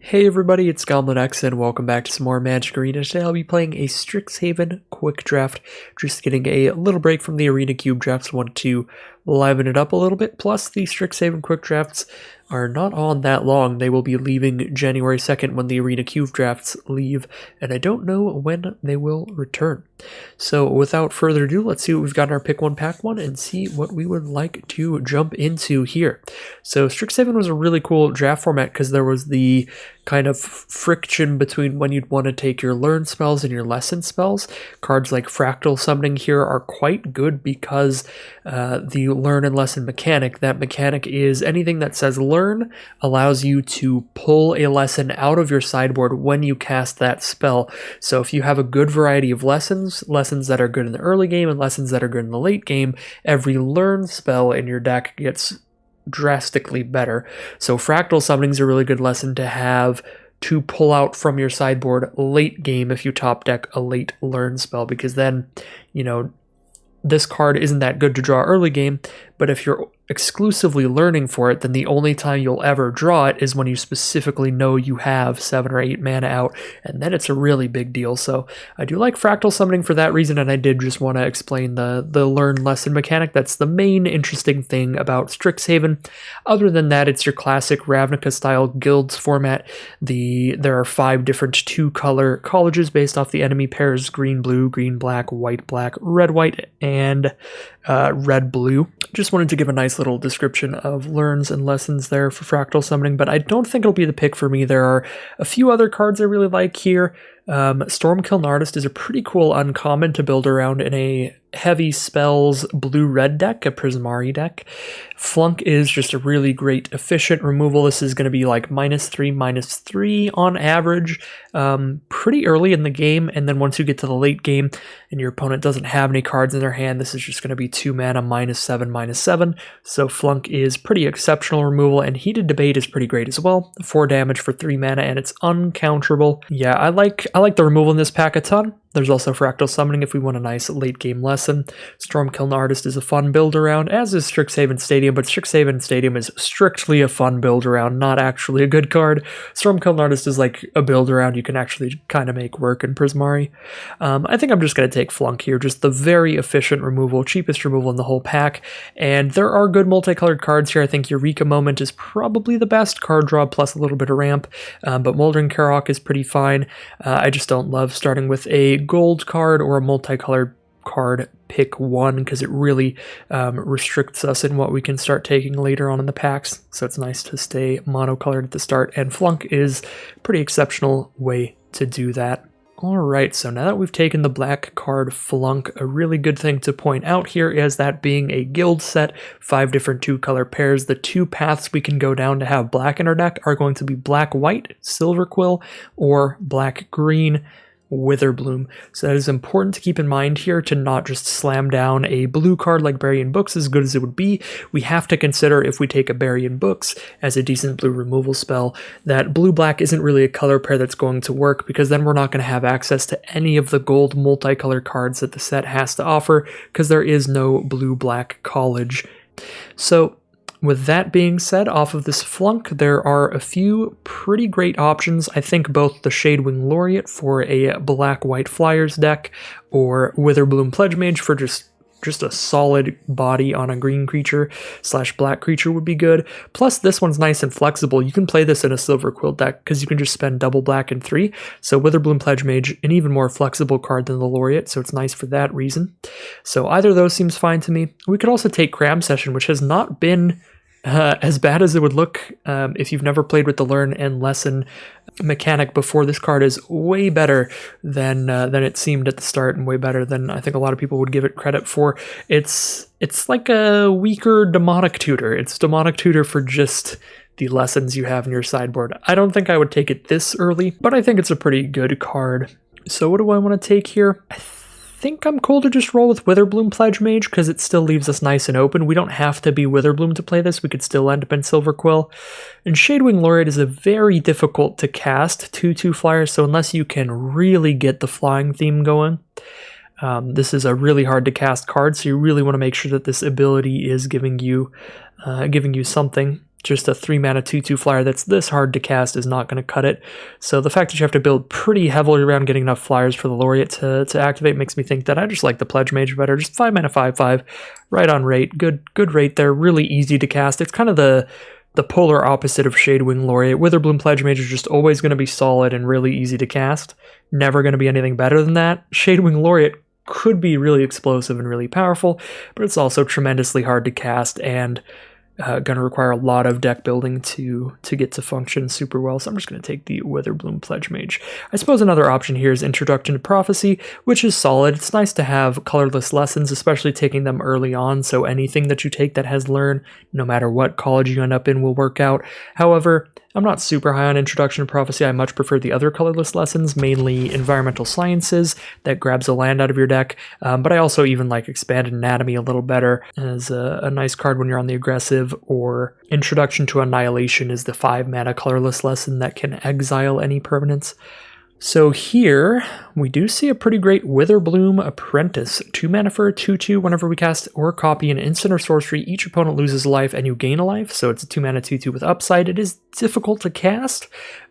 Hey everybody, it's GoblinX and welcome back to some more Magic Arena. Today I'll be playing a Strixhaven Quick Draft, just getting a little break from the Arena Cube drafts. Want to liven it up a little bit, plus the Strixhaven Quick Drafts are not on that long. They will be leaving January 2nd when the Arena Cube drafts leave, and I don't know when they will return. So without further ado, let's see what we've got in our Pick 1 Pack 1 and see what we would like to jump into here. So Strixhaven was a really cool draft format because there was the kind of friction between when you'd want to take your learn spells and your lesson spells. Cards like Fractal Summoning here are quite good because the learn and lesson mechanic, that mechanic is anything that says learn allows you to pull a lesson out of your sideboard when you cast that spell. So if you have a good variety of lessons that are good in the early game and lessons that are good in the late game, every learn spell in your deck gets drastically better. So Fractal Summoning is a really good lesson to have to pull out from your sideboard late game if you top deck a late learn spell, because then, you know, this card isn't that good to draw early game, but if you're exclusively learning for it, then the only time you'll ever draw it is when you specifically know you have 7 or 8 mana out, and then it's a really big deal. So I do like Fractal Summoning for that reason, and I did just want to explain the learn lesson mechanic. That's the main interesting thing about Strixhaven. Other than that, it's your classic Ravnica style guilds format. There are 5 different 2-color colleges based off the enemy pairs: green blue, green black, white black, red white, and red blue. Just wanted to give a nice little description of learns and lessons there for Fractal Summoning, but I don't think it'll be the pick for me. There are a few other cards I really like here. Stormkiln Artist is a pretty cool uncommon to build around in a heavy spells blue-red deck, a Prismari deck. Flunk is just a really great efficient removal. This is going to be like -3/-3 on average pretty early in the game, and then once you get to the late game and your opponent doesn't have any cards in their hand, this is just going to be 2 mana -7/-7. So Flunk is pretty exceptional removal, and Heated Debate is pretty great as well. 4 damage for 3 mana, and it's uncounterable. Yeah, I like the removal in this pack a ton. There's also Fractal Summoning if we want a nice late-game lesson. Stormkiln Artist is a fun build-around, as is Strixhaven Stadium, but Strixhaven Stadium is strictly a fun build-around, not actually a good card. Stormkiln Artist is like a build-around you can actually kind of make work in Prismari. I think I'm just going to take Flunk here, just the very efficient removal, cheapest removal in the whole pack, and there are good multicolored cards here. I think Eureka Moment is probably the best card draw, plus a little bit of ramp, but Moldering Karok is pretty fine. I just don't love starting with a gold card or a multicolored card pick 1 because it really restricts us in what we can start taking later on in the packs. So it's nice to stay monocolored at the start, and Flunk is a pretty exceptional way to do that. Alright, so now that we've taken the black card Flunk, a really good thing to point out here is that being a guild set, 5 different 2-color pairs, the 2 paths we can go down to have black in our deck are going to be black-white, Silver Quill, or black-green, Witherbloom. So that is important to keep in mind here, to not just slam down a blue card like Bury in Books, as good as it would be. We have to consider, if we take a Bury in Books as a decent blue removal spell, that blue-black isn't really a color pair that's going to work, because then we're not going to have access to any of the gold multicolored cards that the set has to offer, because there is no blue-black college. So with that being said, off of this Flunk, there are a few pretty great options. I think both the Shadewing Laureate for a black-white Flyers deck, or Witherbloom Pledgemage for just a solid body on a green creature / black creature would be good. Plus, this one's nice and flexible. You can play this in a Silver Quill deck because you can just spend double black and 3. So Witherbloom Pledgemage, an even more flexible card than the Laureate, so it's nice for that reason. So either of those seems fine to me. We could also take Cram Session, which has not been as bad as it would look if you've never played with the Learn and Lesson mechanic before. This card is way better than it seemed at the start, and way better than I think a lot of people would give it credit for. It's like a weaker Demonic Tutor. It's Demonic Tutor for just the lessons you have in your sideboard. I don't think I would take it this early, but I think it's a pretty good card. So what do I want to take here? I think I'm cool to just roll with Witherbloom Pledgemage because it still leaves us nice and open. We don't have to be Witherbloom to play this. We could still end up in Silver Quill. And Shadewing Laureate is a very difficult to cast 2/2 flyer, so unless you can really get the flying theme going, this is a really hard to cast card, so you really want to make sure that this ability is giving you something. just a 3-mana 2/2 flyer that's this hard to cast is not going to cut it. So the fact that you have to build pretty heavily around getting enough flyers for the Laureate to activate makes me think that I just like the Pledgemage better. Just 5-mana 5/5, right on rate. Good rate there, really easy to cast. It's kind of the polar opposite of Shadewing Laureate. Witherbloom Pledgemage is just always going to be solid and really easy to cast. Never going to be anything better than that. Shadewing Laureate could be really explosive and really powerful, but it's also tremendously hard to cast and going to require a lot of deck building to get to function super well, so I'm just going to take the Witherbloom Pledgemage. I suppose another option here is Introduction to Prophecy, which is solid. It's nice to have colorless lessons, especially taking them early on, so anything that you take that has Learn, no matter what college you end up in, will work out. However, I'm not super high on Introduction to Prophecy. I much prefer the other colorless lessons, mainly Environmental Sciences, that grabs a land out of your deck, but I also even like Expanded Anatomy a little better as a nice card when you're on the aggressive, or Introduction to Annihilation is the 5-mana colorless lesson that can exile any permanents. So here, we do see a pretty great Witherbloom Apprentice. 2 mana for a 2/2. Whenever we cast or copy an instant or sorcery, each opponent loses a life and you gain a life. So it's a 2 mana 2/2 with upside. It is difficult to cast,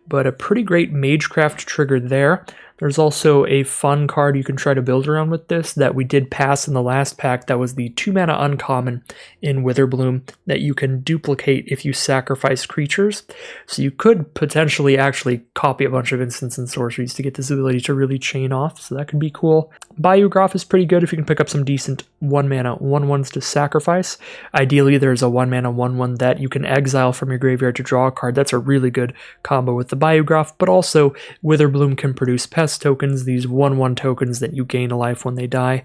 but a pretty great Magecraft trigger there. There's also a fun card you can try to build around with this that we did pass in the last pack. That was the 2 mana uncommon in Witherbloom that you can duplicate if you sacrifice creatures. So you could potentially actually copy a bunch of instants and sorceries to get this ability to really chain off, so that could be cool. Biograph is pretty good if you can pick up some decent 1 mana 1/1s to sacrifice. Ideally, there's a 1 mana 1/1 that you can exile from your graveyard to draw a card. That's a really good combo with the Biograph, but also Witherbloom can produce pest tokens, these 1/1 tokens that you gain a life when they die.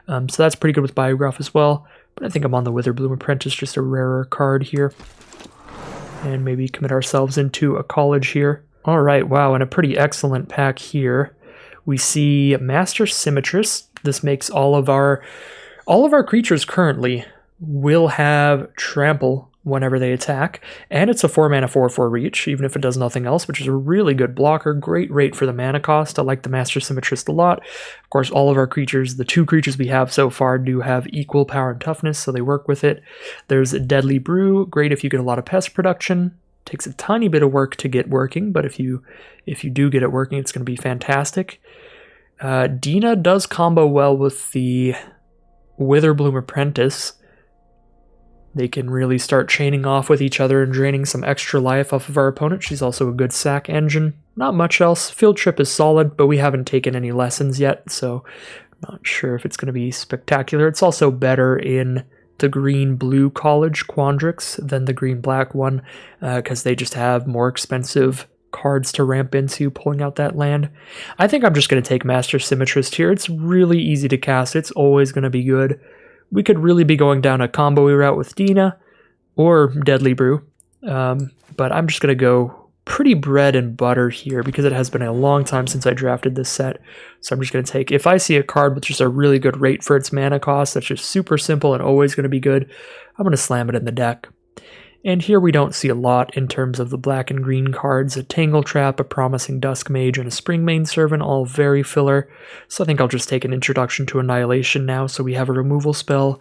So that's pretty good with Biograph as well, but I think I'm on the Witherbloom Apprentice, just a rarer card here. And maybe commit ourselves into a college here. All right, wow, and a pretty excellent pack here. We see Master Symmetrist. This makes all of our creatures currently will have trample whenever they attack, and it's a 4 mana 4/4 reach, even if it does nothing else, which is a really good blocker. Great rate for the mana cost. I like the Master Symmetrist a lot. Of course, all of our creatures, the 2 creatures we have so far, do have equal power and toughness, so they work with it. There's Deadly Brew, great if you get a lot of pest production. Takes a tiny bit of work to get working, but if you do get it working, it's going to be fantastic. Dina does combo well with the Witherbloom Apprentice. They can really start chaining off with each other and draining some extra life off of our opponent. She's also a good sack engine. Not much else. Field Trip is solid, but we haven't taken any lessons yet, so not sure if it's going to be spectacular. It's also better in the green-blue college Quandrix than the green-black one, because they just have more expensive cards to ramp into pulling out that land. I think I'm just going to take Master Symmetrist here. It's really easy to cast. It's always going to be good. We could really be going down a combo route with Dina or Deadly Brew, but I'm just going to go pretty bread and butter here because it has been a long time since I drafted this set. So I'm just going to take, if I see a card with just a really good rate for its mana cost, that's just super simple and always going to be good, I'm going to slam it in the deck. And here we don't see a lot in terms of the black and green cards. A Tangle Trap, a Promising Dusk Mage, and a Springmane Servant, all very filler. So I think I'll just take an Introduction to Annihilation now, so we have a removal spell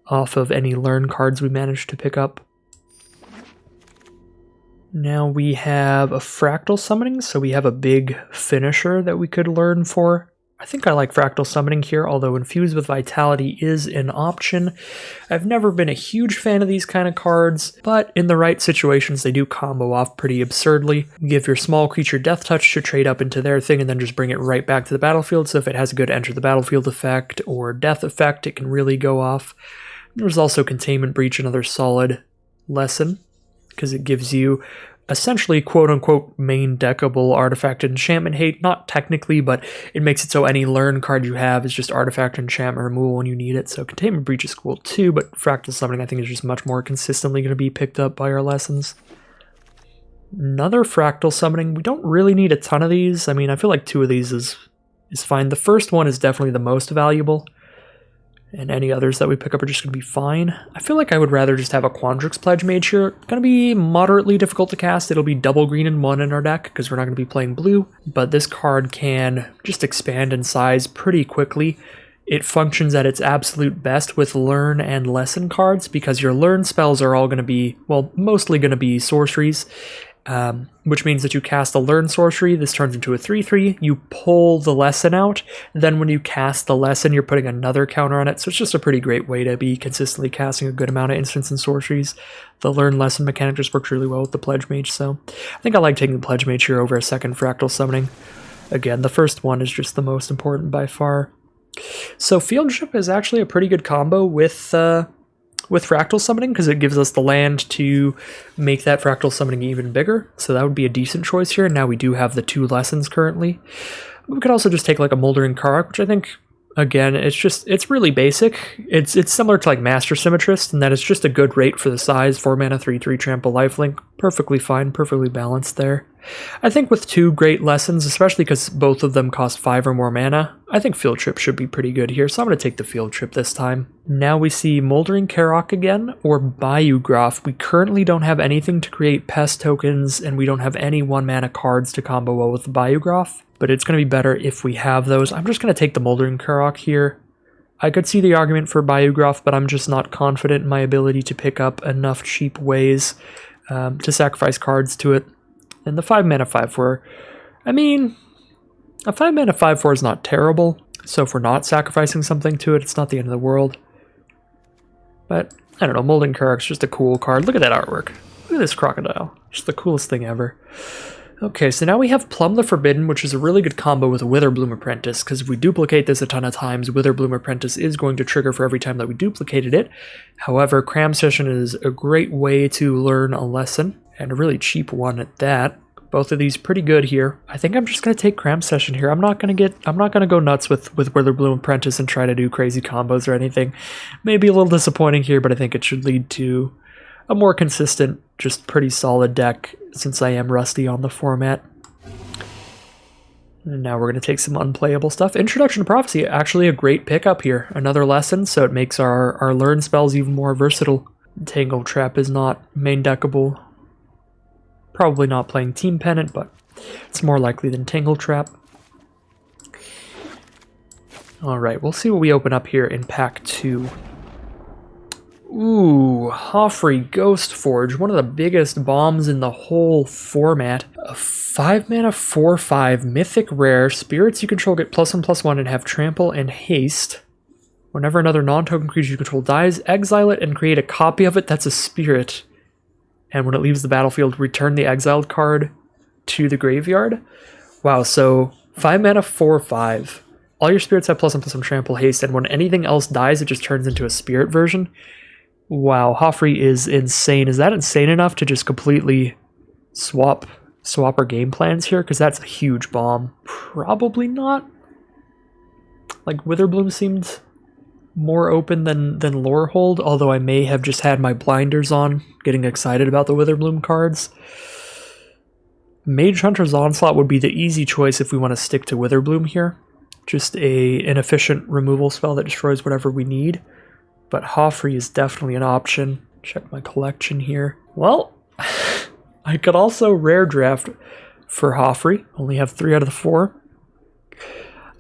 off of any Learn cards we managed to pick up. Now we have a Fractal Summoning, so we have a big finisher that we could learn for. I think I like Fractal Summoning here, although Infused with Vitality is an option. I've never been a huge fan of these kind of cards, but in the right situations they do combo off pretty absurdly. Give your small creature Death Touch to trade up into their thing and then just bring it right back to the battlefield, so if it has a good Enter the Battlefield effect or Death effect, it can really go off. There's also Containment Breach, another solid lesson, because it gives you essentially quote-unquote main deckable Artifact Enchantment Hate. Not technically, but it makes it so any Learn card you have is just Artifact Enchantment removal when you need it. So Containment Breach is cool too, but Fractal Summoning I think is just much more consistently going to be picked up by our lessons. Another Fractal Summoning. We don't really need a ton of these. I mean, I feel like 2 of these is fine. The first one is definitely the most valuable, and any others that we pick up are just going to be fine. I feel like I would rather just have a Quandrix Pledgemage here. Going to be moderately difficult to cast. It'll be double green and 1 in our deck because we're not going to be playing blue, but this card can just expand in size pretty quickly. it functions at its absolute best with learn and lesson cards, because your learn spells are all going to be, well, mostly going to be sorceries, which means that you cast a learn sorcery, this turns into a 3/3, you pull the lesson out, then when you cast the lesson, you're putting another counter on it, so it's just a pretty great way to be consistently casting a good amount of instants and sorceries. The learn lesson mechanic just works really well with the Pledgemage, so I think I like taking the Pledgemage here over a second fractal summoning. Again, the first one is just the most important by far. So Fieldship is actually a pretty good combo with fractal summoning, because it gives us the land to make that fractal summoning even bigger, so that would be a decent choice here. Now we do have the 2 lessons currently. We could also just take like a Moldering Karak, which I think, again, it's really basic. It's similar to like Master Symmetrist, in that it's just a good rate for the size, 4 mana, 3/3 trample, lifelink. Perfectly fine, perfectly balanced there. I think with 2 great lessons, especially because both of them cost 5 or more mana, I think Field Trip should be pretty good here, so I'm going to take the Field Trip this time. Now we see Moldering Karak again, or Biograph. We currently don't have anything to create pest tokens, and we don't have any 1 mana cards to combo well with the Biograph, but it's going to be better if we have those. I'm just going to take the Moldering Karak here. I could see the argument for Biograph, but I'm just not confident in my ability to pick up enough cheap ways to sacrifice cards to it. And the 5 mana 5/4, I mean, a 5 mana 5/4 is not terrible, so if we're not sacrificing something to it, it's not the end of the world. But, I don't know, Molding Karak's just a cool card. Look at that artwork. Look at this crocodile. Just the coolest thing ever. Okay, so now we have Plumb the Forbidden, which is a really good combo with Witherbloom Apprentice, because if we duplicate this a ton of times, Witherbloom Apprentice is going to trigger for every time that we duplicated it. However, Cram Session is a great way to learn a lesson, and a really cheap one at that. Both of these pretty good here. I think I'm just going to take Cram Session here. I'm not going to go nuts with Witherbloom Apprentice and try to do crazy combos or anything. Maybe a little disappointing here, but I think it should lead to a more consistent, just pretty solid deck, since I am rusty on the format. And now we're going to take some unplayable stuff. Introduction to Prophecy, actually a great pickup here. Another lesson, so it makes our learn spells even more versatile. Tangle Trap is not main deckable. Probably not playing Team Pennant, but it's more likely than Tangle Trap. Alright, we'll see what we open up here in pack 2. Ooh, Hoffrey Ghost Forge, one of the biggest bombs in the whole format. A 5 mana 4/5 mythic rare. Spirits you control get +1/+1 and have trample and haste. Whenever another non-token creature you control dies, exile it and create a copy of it that's a spirit. And when it leaves the battlefield, return the exiled card to the graveyard. Wow, so 5 mana 4/5. All your spirits have +1/+1 trample, haste, and when anything else dies, it just turns into a spirit version. Wow, Hoffrey is insane. Is that insane enough to just completely swap our game plans here? Because that's a huge bomb. Probably not. Like, Witherbloom seemed more open than Lorehold, although I may have just had my blinders on, getting excited about the Witherbloom cards. Mage Hunter's Onslaught would be the easy choice if we want to stick to Witherbloom here. Just an efficient removal spell that destroys whatever we need. But Hoffrey is definitely an option. Check my collection here. Well, I could also rare draft for Hoffrey. Only have 3 out of the 4.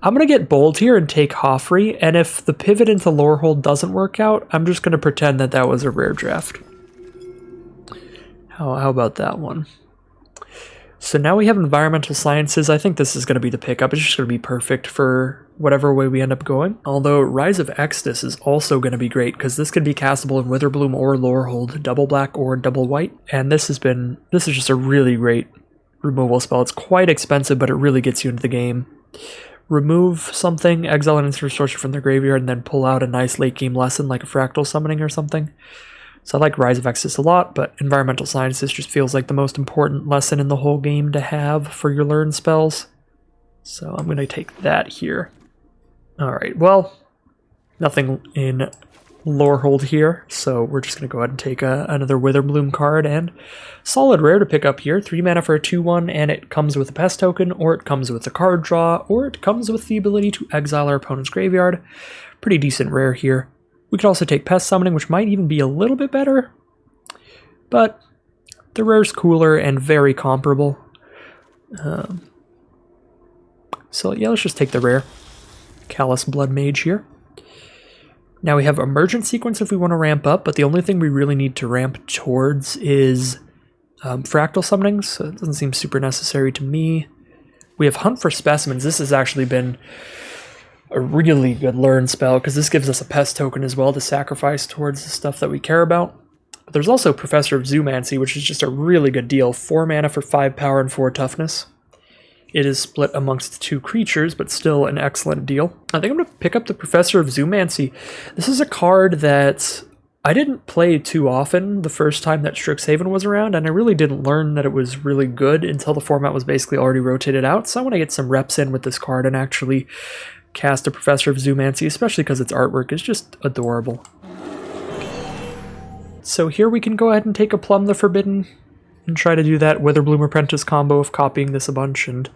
I'm going to get bold here and take Hoffrey, and if the pivot into Lorehold doesn't work out, I'm just going to pretend that that was a rare draft. How about that one? So now we have Environmental Sciences. I think this is going to be the pickup. It's just going to be perfect for whatever way we end up going. Although Rise of Exodus is also going to be great, because this can be castable in Witherbloom or Lorehold, double black or double white. And this is just a really great removal spell. It's quite expensive, but it really gets you into the game. Remove something, exile an instant sorcery from the graveyard, and then pull out a nice late game lesson like a Fractal Summoning or something. So I like Rise of Exodus a lot, but Environmental Sciences just feels like the most important lesson in the whole game to have for your learn spells. So I'm going to take that here. Alright, well, nothing in Lorehold here, so we're just going to go ahead and take another Witherbloom card, and solid rare to pick up here. 3 mana for a 2/1, and it comes with a pest token, or it comes with a card draw, or it comes with the ability to exile our opponent's graveyard. Pretty decent rare here. We could also take Pest Summoning, which might even be a little bit better, but the rare's cooler and very comparable. So yeah, let's just take the rare. Callous Blood Mage here. Now we have Emergent Sequence if we want to ramp up, but the only thing we really need to ramp towards is Fractal Summonings, so it doesn't seem super necessary to me. We have Hunt for Specimens. This has actually been a really good learn spell, because this gives us a pest token as well to sacrifice towards the stuff that we care about. But there's also Professor of Zoomancy, which is just a really good deal. 4 mana for 5 power and 4 toughness. It is split amongst 2 creatures, but still an excellent deal. I think I'm going to pick up the Professor of Zoomancy. This is a card that I didn't play too often the first time that Strixhaven was around, and I really didn't learn that it was really good until the format was basically already rotated out. So I want to get some reps in with this card and actually cast a Professor of Zoomancy, especially because its artwork is just adorable. So here we can go ahead and take a Plum the Forbidden and try to do that Witherbloom Apprentice combo of copying this a bunch and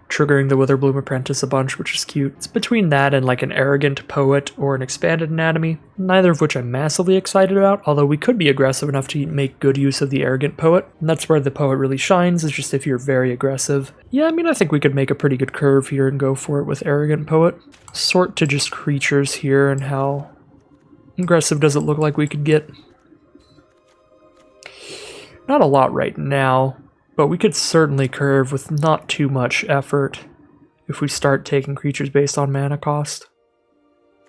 triggering the Witherbloom Apprentice a bunch, which is cute. It's between that and like an Arrogant Poet or an Expanded Anatomy, neither of which I'm massively excited about, although we could be aggressive enough to make good use of the Arrogant Poet, and that's where the Poet really shines, is just if you're very aggressive. Yeah, I mean, I think we could make a pretty good curve here and go for it with Arrogant Poet. Sort to just creatures here, and how aggressive does it look like we could get? Not a lot right now, but we could certainly curve with not too much effort if we start taking creatures based on mana cost.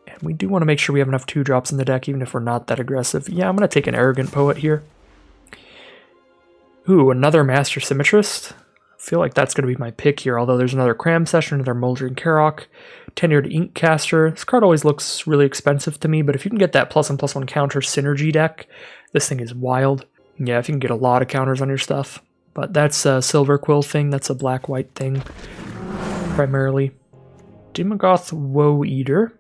And we do want to make sure we have enough 2-drops in the deck, even if we're not that aggressive. Yeah, I'm going to take an Arrogant Poet here. Ooh, another Master Symmetrist. I feel like that's going to be my pick here, although there's another Cram Session, another Moldering Karok, Tenured Inkcaster. This card always looks really expensive to me, but if you can get that +1/+1 counter synergy deck, this thing is wild. Yeah, if you can get a lot of counters on your stuff. But that's a Silver Quill thing, that's a black-white thing, primarily. Dimagoth Woe Eater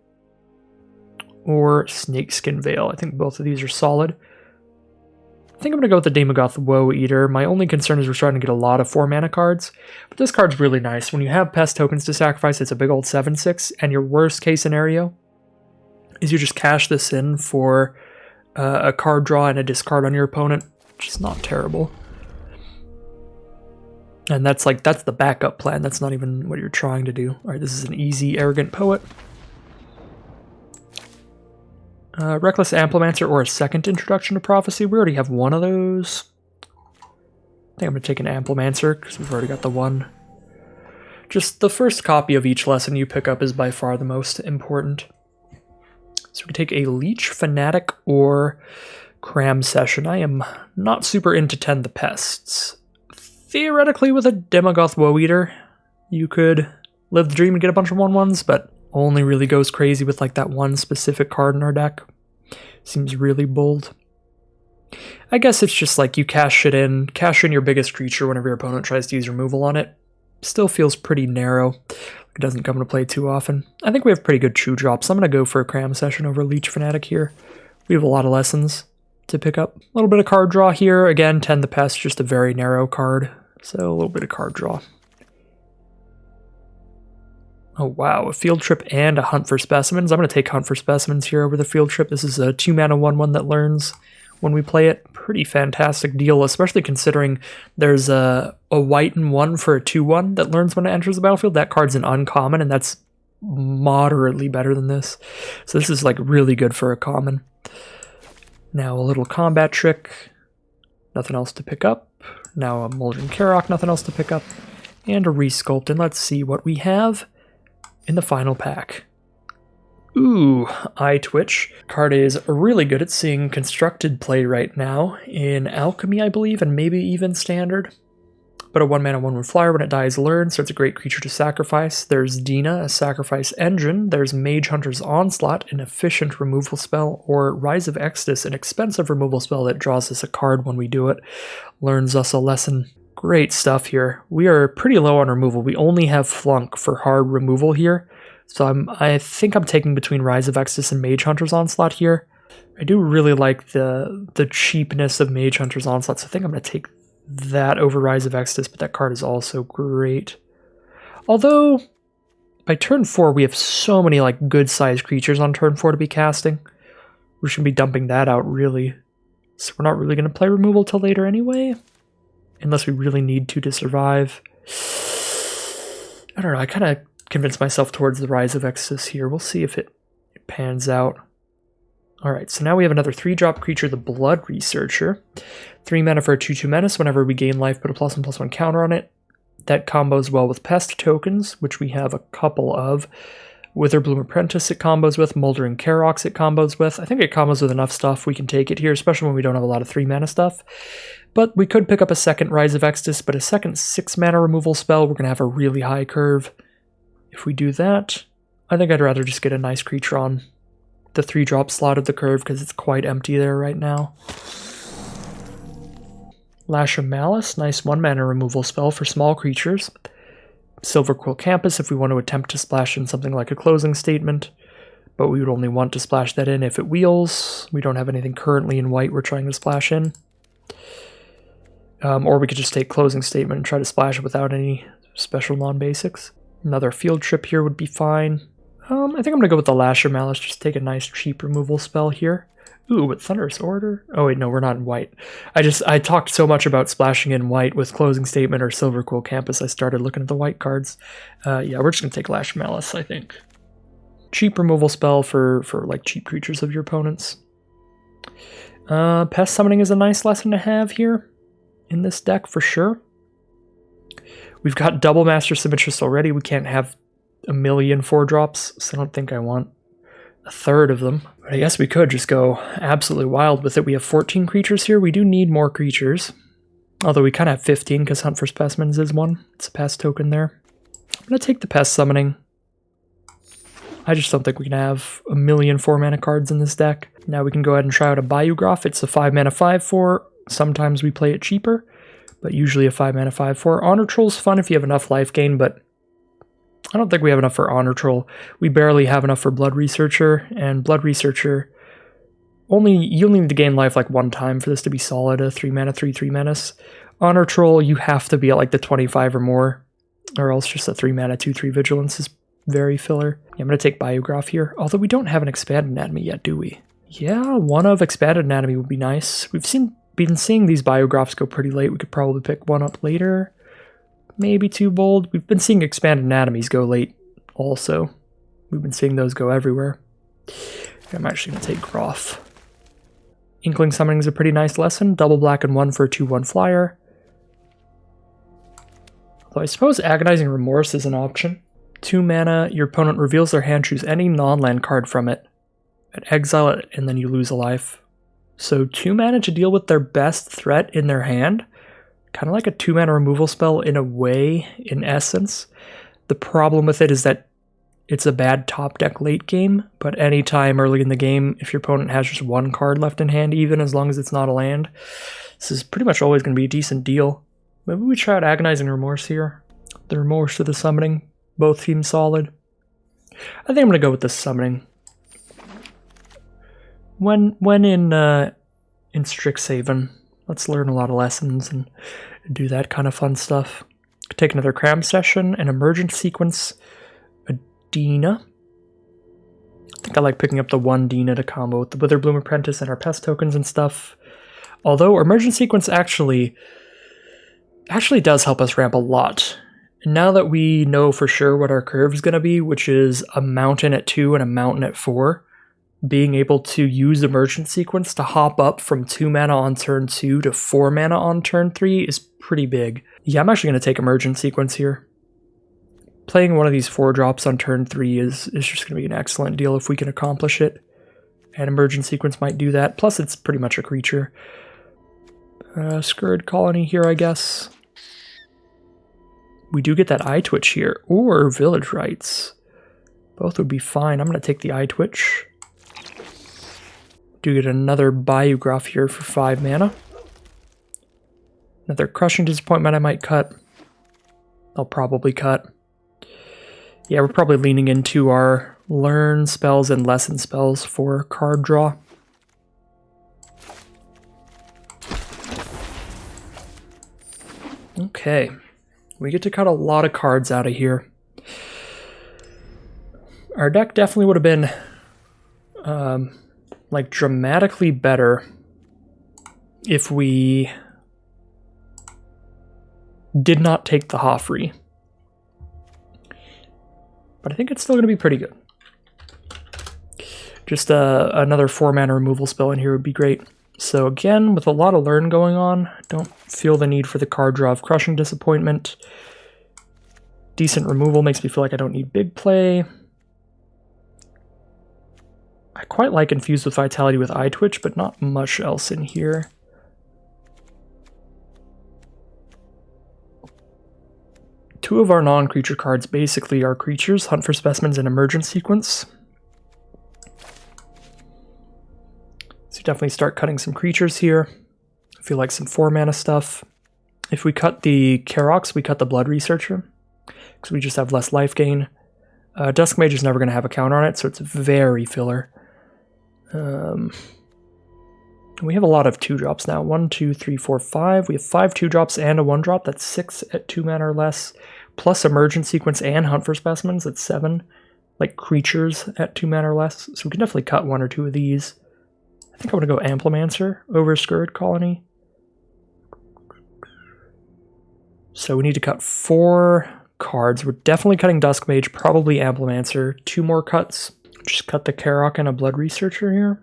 or Snakeskin Veil. I think both of these are solid. I think I'm going to go with the Dimagoth Woe Eater. My only concern is we're starting to get a lot of 4-mana cards, but this card's really nice. When you have pest tokens to sacrifice, it's a big old 7/6, and your worst case scenario is you just cash this in for a card draw and a discard on your opponent, which is not terrible. And that's the backup plan. That's not even what you're trying to do. All right, this is an easy Arrogant Poet. Reckless Amplimancer or a second Introduction to Prophecy. We already have one of those. I think I'm going to take an Amplimancer because we've already got the one. Just the first copy of each lesson you pick up is by far the most important. So we can take a Leech Fanatic or Cram Session. I am not super into Tend the Pests. Theoretically, with a Dimagoth Woe Eater, you could live the dream and get a bunch of 1/1s, but only really goes crazy with like that one specific card in our deck. Seems really bold. I guess it's just like you cash in your biggest creature whenever your opponent tries to use removal on it. Still feels pretty narrow. It doesn't come into play too often. I think we have pretty good 2-drops. So I'm going to go for a Cram Session over Leech Fanatic here. We have a lot of lessons to pick up. A little bit of card draw here. Again, Tend the Pest, just a very narrow card. So a little bit of card draw. Oh wow, a Field Trip and a Hunt for Specimens. I'm going to take Hunt for Specimens here over the Field Trip. This is a 2-mana 1/1 that learns when we play it. Pretty fantastic deal, especially considering there's a white and 1 for a 2/1 that learns when it enters the battlefield. That card's an uncommon, and that's moderately better than this. So this is like really good for a common. Now a little combat trick. Nothing else to pick up. Now a Moldering Karok, nothing else to pick up. And a Resculpt, and let's see what we have in the final pack. Ooh, Eye Twitch. Card is really good at seeing constructed play right now in Alchemy, I believe, and maybe even Standard. But a 1-mana 1/1 flyer, when it dies, learns, so it's a great creature to sacrifice. There's Dina, a sacrifice engine. There's Mage Hunter's Onslaught, an efficient removal spell. Or Rise of Exodus, an expensive removal spell that draws us a card when we do it. Learns us a lesson. Great stuff here. We are pretty low on removal. We only have Flunk for hard removal here. So I think I'm taking between Rise of Exodus and Mage Hunter's Onslaught here. I do really like the cheapness of Mage Hunter's Onslaught, so I think I'm going to take that over Rise of Exodus, but that card is also great. Although, by turn 4, we have so many like good-sized creatures on turn 4 to be casting. We should be dumping that out, really. So we're not really going to play removal till later anyway. Unless we really need to survive. I don't know, I kind of convinced myself towards the Rise of Exodus here. We'll see if it pans out. Alright, so now we have another 3-drop creature, the Blood Researcher. 3 mana for a 2/2 menace. Whenever we gain life, put a +1/+1 counter on it. That combos well with Pest tokens, which we have a couple of. Witherbloom Apprentice it combos with, Moldering Karox it combos with. I think it combos with enough stuff we can take it here, especially when we don't have a lot of 3 mana stuff. But we could pick up a second Rise of Exodus, but a second 6 mana removal spell, we're going to have a really high curve. If we do that, I think I'd rather just get a nice creature on the 3-drop slot of the curve because it's quite empty there right now. Lash of Malice, nice 1 mana removal spell for small creatures. Silver Quill Campus if we want to attempt to splash in something like a Closing Statement, but we would only want to splash that in if it wheels. We don't have anything currently in white we're trying to splash in. Or we could just take Closing Statement and try to splash it without any special non-basics. Another Field Trip here would be fine. I think I'm going to go with the Lasher Malice, just take a nice cheap removal spell here. Ooh, but Thunderous Order? Oh wait, no, we're not in white. I talked so much about splashing in white with Closing Statement or Silver Quill Campus, I started looking at the white cards. Yeah, we're just going to take Lasher Malice, I think. Cheap removal spell for like cheap creatures of your opponents. Pest Summoning is a nice lesson to have here in this deck for sure. We've got double Master Symmetrist already. We can't have a million 4-drops, so I don't think I want a third of them. But I guess we could just go absolutely wild with it. We have 14 creatures here. We do need more creatures. Although we kind of have 15 because Hunt for Specimens is one. It's a pest token there. I'm going to take the Pest Summoning. I just don't think we can have a million 4-mana cards in this deck. Now we can go ahead and try out a Biograph. It's a 5-mana 5/4. Sometimes we play it cheaper, but usually a 5-mana 5/4. Honor Troll's fun if you have enough life gain, but I don't think we have enough for Honor Troll. We barely have enough for Blood Researcher, and Blood Researcher, you'll need to gain life like 1 time for this to be solid, a 3-mana 3/3 menace. Honor Troll, you have to be at like the 25 or more, or else just a 3-mana 2/3 vigilance is very filler. Yeah, I'm going to take Biograph here, although we don't have an Expanded Anatomy yet, do we? Yeah, one of Expanded Anatomy would be nice. We've been seeing these Biographs go pretty late. We could probably pick one up later. Maybe too bold. We've been seeing Expanded Anatomies go late also. We've been seeing those go everywhere. I'm actually going to take Groff. Inkling Summoning is a pretty nice lesson. Double black and 1 for a 2/1 flyer. Although I suppose Agonizing Remorse is an option. 2 mana, your opponent reveals their hand, choose any non-land card from it, and exile it, and then you lose a life. So 2 mana to deal with their best threat in their hand. Kind of like a 2-mana removal spell in a way, in essence. The problem with it is that it's a bad top deck late game, but anytime early in the game, if your opponent has just 1 card left in hand, even as long as it's not a land, this is pretty much always going to be a decent deal. Maybe we try out Agonizing Remorse here. The Remorse or the Summoning, both seem solid. I think I'm going to go with the Summoning. When in Strixhaven, let's learn a lot of lessons and do that kind of fun stuff. Take another Cram Session, an Emergent Sequence, a Dina. I think I like picking up the 1 Dina to combo with the Witherbloom Apprentice and our pest tokens and stuff. Although Emergent Sequence actually does help us ramp a lot. And now that we know for sure what our curve is going to be, which is a mountain at 2 and a mountain at 4, being able to use Emergent Sequence to hop up from 2 mana on turn 2 to 4 mana on turn 3 is pretty big. Yeah, I'm actually going to take Emergent Sequence here. Playing one of these 4-drops on turn 3 is just going to be an excellent deal if we can accomplish it. And Emergent Sequence might do that. Plus, it's pretty much a creature. Scourge Colony here, I guess. We do get that Eye Twitch here, or Village Rites. Both would be fine. I'm going to take the Eye Twitch. Do get another Biograph here for 5 mana. Another Crushing Disappointment I might cut. I'll probably cut. Yeah, we're probably leaning into our Learn spells and Lesson spells for card draw. Okay. We get to cut a lot of cards out of here. Our deck definitely would have been like dramatically better if we did not take the Hoffrey. But I think it's still going to be pretty good. Just another 4-mana removal spell in here would be great. So again, with a lot of learn going on, don't feel the need for the card draw of Crushing Disappointment. Decent removal makes me feel like I don't need big play. I quite like Infused with Vitality with Eye Twitch, but not much else in here. Two of our non-creature cards basically are creatures, Hunt for Specimens and Emergent Sequence. So definitely start cutting some creatures here. I feel like some 4-mana stuff. If we cut the Karox, we cut the Blood Researcher, because we just have less life gain. Duskmage is never going to have a counter on it, so it's very filler. We have a lot of 2-drops now. 1, 2, 3, 4, 5. We have 5 2-drops and a 1-drop. That's 6 at 2 mana or less. Plus Emergent Sequence and Hunt for Specimens. That's 7. Like creatures at 2 mana or less. So we can definitely cut 1 or 2 of these. I think I'm going to go Amplimancer over Scourge Colony. So we need to cut 4 cards. We're definitely cutting Duskmage, probably Amplimancer. 2 more cuts. Just cut the Karok and a Blood Researcher here.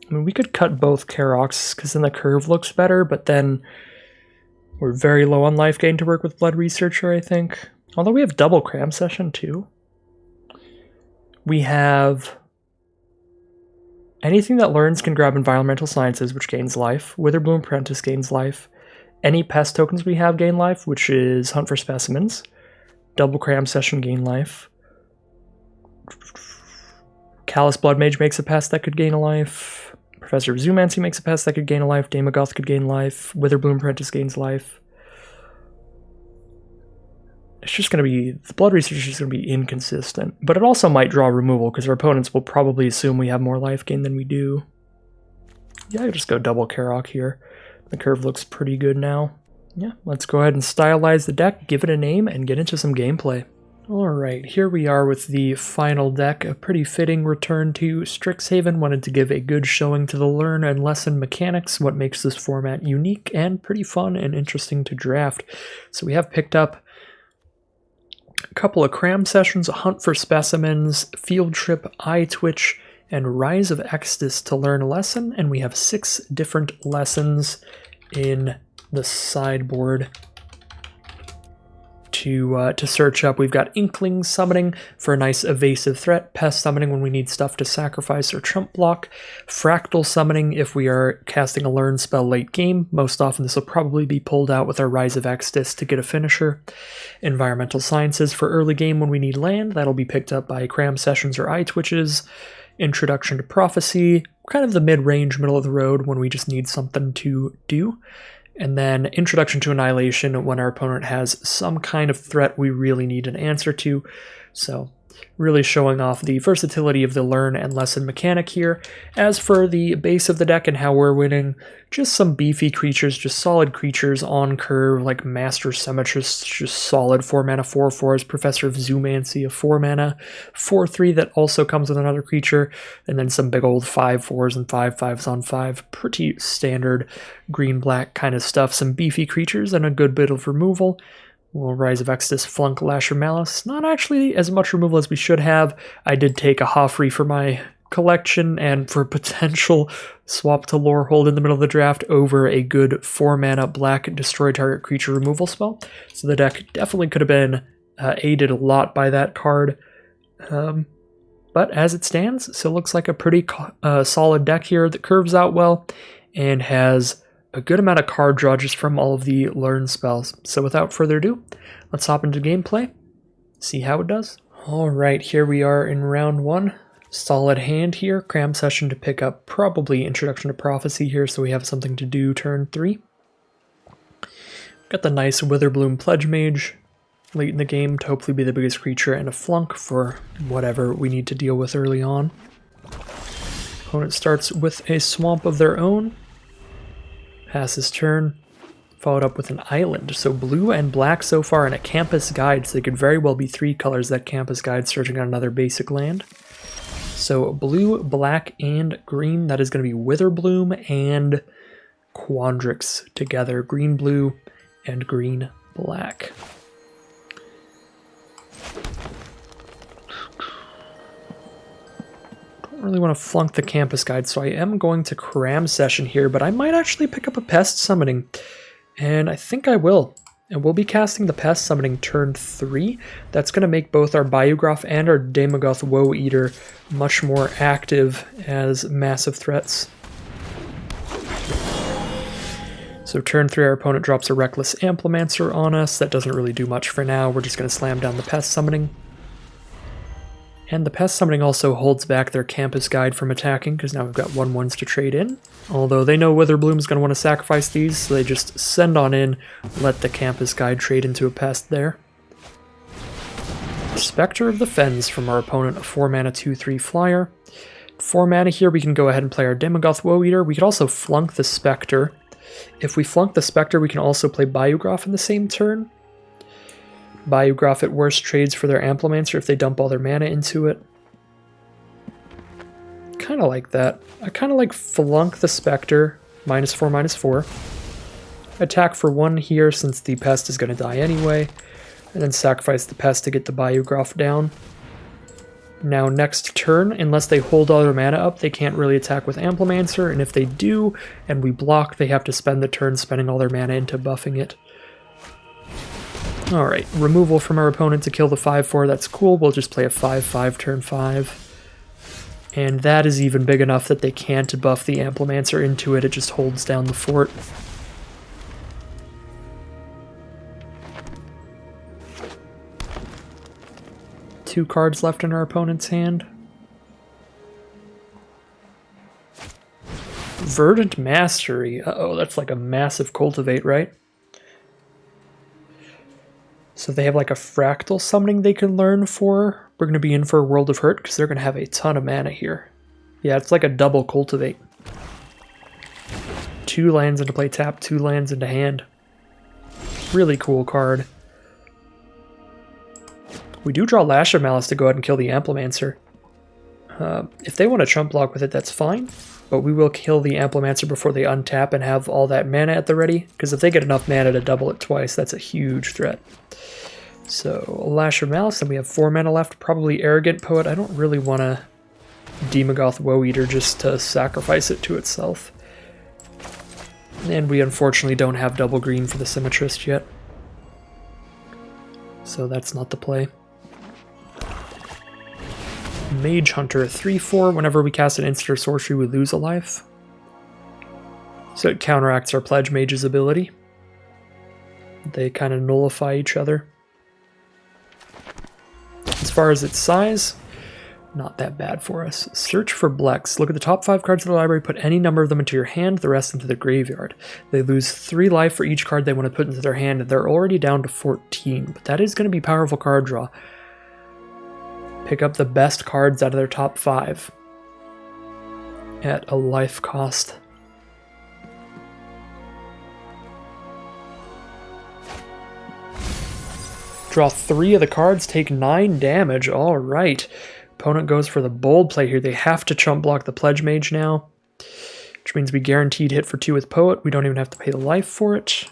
I mean, we could cut both Karoks, because then the curve looks better, but then we're very low on life gain to work with Blood Researcher, I think. Although we have double Cram Session, too. We have anything that learns can grab Environmental Sciences, which gains life. Witherbloom Apprentice gains life. Any pest tokens we have gain life, which is Hunt for Specimens. Double Cram Session gain life. Callous Bloodmage makes a pest that could gain a life. Professor of Zoomancy makes a pest that could gain a life. Daemogoth could gain life. Witherbloom Apprentice gains life. It's just going to be... The Blood Research is just going to be inconsistent. But it also might draw removal, because our opponents will probably assume we have more life gain than we do. Yeah, I'll just go double Karok here. The curve looks pretty good now. Yeah, let's go ahead and stylize the deck, give it a name, and get into some gameplay. Alright, here we are with the final deck, a pretty fitting return to Strixhaven. Wanted to give a good showing to the learn and lesson mechanics, what makes this format unique and pretty fun and interesting to draft. So we have picked up a couple of Cram Sessions, Hunt for Specimens, Field Trip, Eye Twitch, and Rise of Exodus to learn a lesson, and we have 6 different lessons in the sideboard to search up. We've got Inkling Summoning for a nice evasive threat, Pest Summoning when we need stuff to sacrifice or trump block, Fractal Summoning if we are casting a learn spell late game. Most often this will probably be pulled out with our Rise of Exodus to get a finisher. Environmental Sciences for early game when we need land. That'll be picked up by Cram Sessions or Eye Twitches. Introduction to Prophecy, kind of the mid-range, middle of the road when we just need something to do. And then Introduction to Annihilation when our opponent has some kind of threat we really need an answer to. So really showing off the versatility of the learn and lesson mechanic here. As for the base of the deck and how we're winning, just some beefy creatures, just solid creatures on curve, like Master Symmetrist, just solid 4-mana 4/4s, Professor of Zoomancy, a 4-mana 4/3 that also comes with another creature, and then some big old 5/4s and 5/5s on 5. Pretty standard green-black kind of stuff. Some beefy creatures and a good bit of removal. We'll Rise of Exodus, Flunk, Lasher, Malice. Not actually as much removal as we should have. I did take a Hoffrey for my collection and for potential swap to Lorehold in the middle of the draft over a good 4-mana black destroy target creature removal spell. So the deck definitely could have been aided a lot by that card. But as it stands, still looks like a pretty solid deck here that curves out well and has a good amount of card draw just from all of the learn spells. So without further ado, let's hop into gameplay, see how it does. Alright, here we are in round 1. Solid hand here, Cram Session to pick up probably Introduction to Prophecy here so we have something to do turn 3. Got the nice Witherbloom Pledgemage late in the game to hopefully be the biggest creature and a flunk for whatever we need to deal with early on. Opponent starts with a swamp of their own. Passes turn, followed up with an island. So blue and black so far and a campus guide, so they could very well be 3 colors that campus guide searching on another basic land. So blue, black, and green, that is going to be Witherbloom and Quandrix together. Green, blue, and green, black. really want to flunk the campus guide, so I am going to cram session here, but I might actually pick up a pest summoning. And I think I will. And we'll be casting the pest summoning turn 3. That's going to make both our Biograph and our Daemogoth Woe Eater much more active as massive threats. So turn 3, our opponent drops a Reckless Amplimancer on us. That doesn't really do much for now. We're just going to slam down the pest summoning. And the pest summoning also holds back their campus guide from attacking, because now we've got 1/1s to trade in. Although they know Witherbloom's going to want to sacrifice these, so they just send on in, let the campus guide trade into a pest there. Spectre of the Fens from our opponent, a 4-mana 2/3 flyer. 4 mana here, we can go ahead and play our Daemogoth Woe Eater. We could also flunk the Spectre. If we flunk the Spectre, we can also play Biograph in the same turn. Biograph at worst trades for their Amplimancer if they dump all their mana into it. Kind of like that. I kind of like flunk the Spectre, -4/-4. Attack for 1 here since the pest is going to die anyway, and then sacrifice the pest to get the Biograph down. Now next turn, unless they hold all their mana up, they can't really attack with Amplimancer, and if they do, and we block, they have to spend the turn spending all their mana into buffing it. Alright, removal from our opponent to kill the 5/4, that's cool. We'll just play a 5/5 turn 5. And that is even big enough that they can't buff the Amplimancer into it, it just holds down the fort. Two cards left in our opponent's hand. Verdant Mastery. Uh-oh, that's like a massive cultivate, right? So they have like a fractal summoning they can learn for. We're going to be in for a World of Hurt because they're going to have a ton of mana here. Yeah, it's like a double cultivate. 2 lands into play tap, 2 lands into hand. Really cool card. We do draw Lash of Malice to go ahead and kill the Amplimancer. If they want to chump block with it, that's fine. But we will kill the Amplimancer before they untap and have all that mana at the ready. Because if they get enough mana to double it twice, that's a huge threat. So, Lash of Malice, and we have 4 mana left. Probably Arrogant Poet. I don't really want to Daemogoth Woe Eater just to sacrifice it to itself. And we unfortunately don't have double green for the Symmetrist yet. So that's not the play. Mage Hunter, 3/4. Whenever we cast an instant or sorcery, we lose a life. So it counteracts our Pledgemage's ability. They kind of nullify each other. As far as its size, not that bad for us. Search for Blex. Look at the top 5 cards of the library, put any number of them into your hand, the rest into the graveyard. They lose 3 life for each card they want to put into their hand, and they're already down to 14, but that is going to be powerful card draw. Pick up the best cards out of their top 5 at a life cost. Draw 3 of the cards, take 9 damage. All right. Opponent goes for the bold play here. They have to chump block the Pledgemage now, which means we guaranteed hit for 2 with Poet. We don't even have to pay the life for it.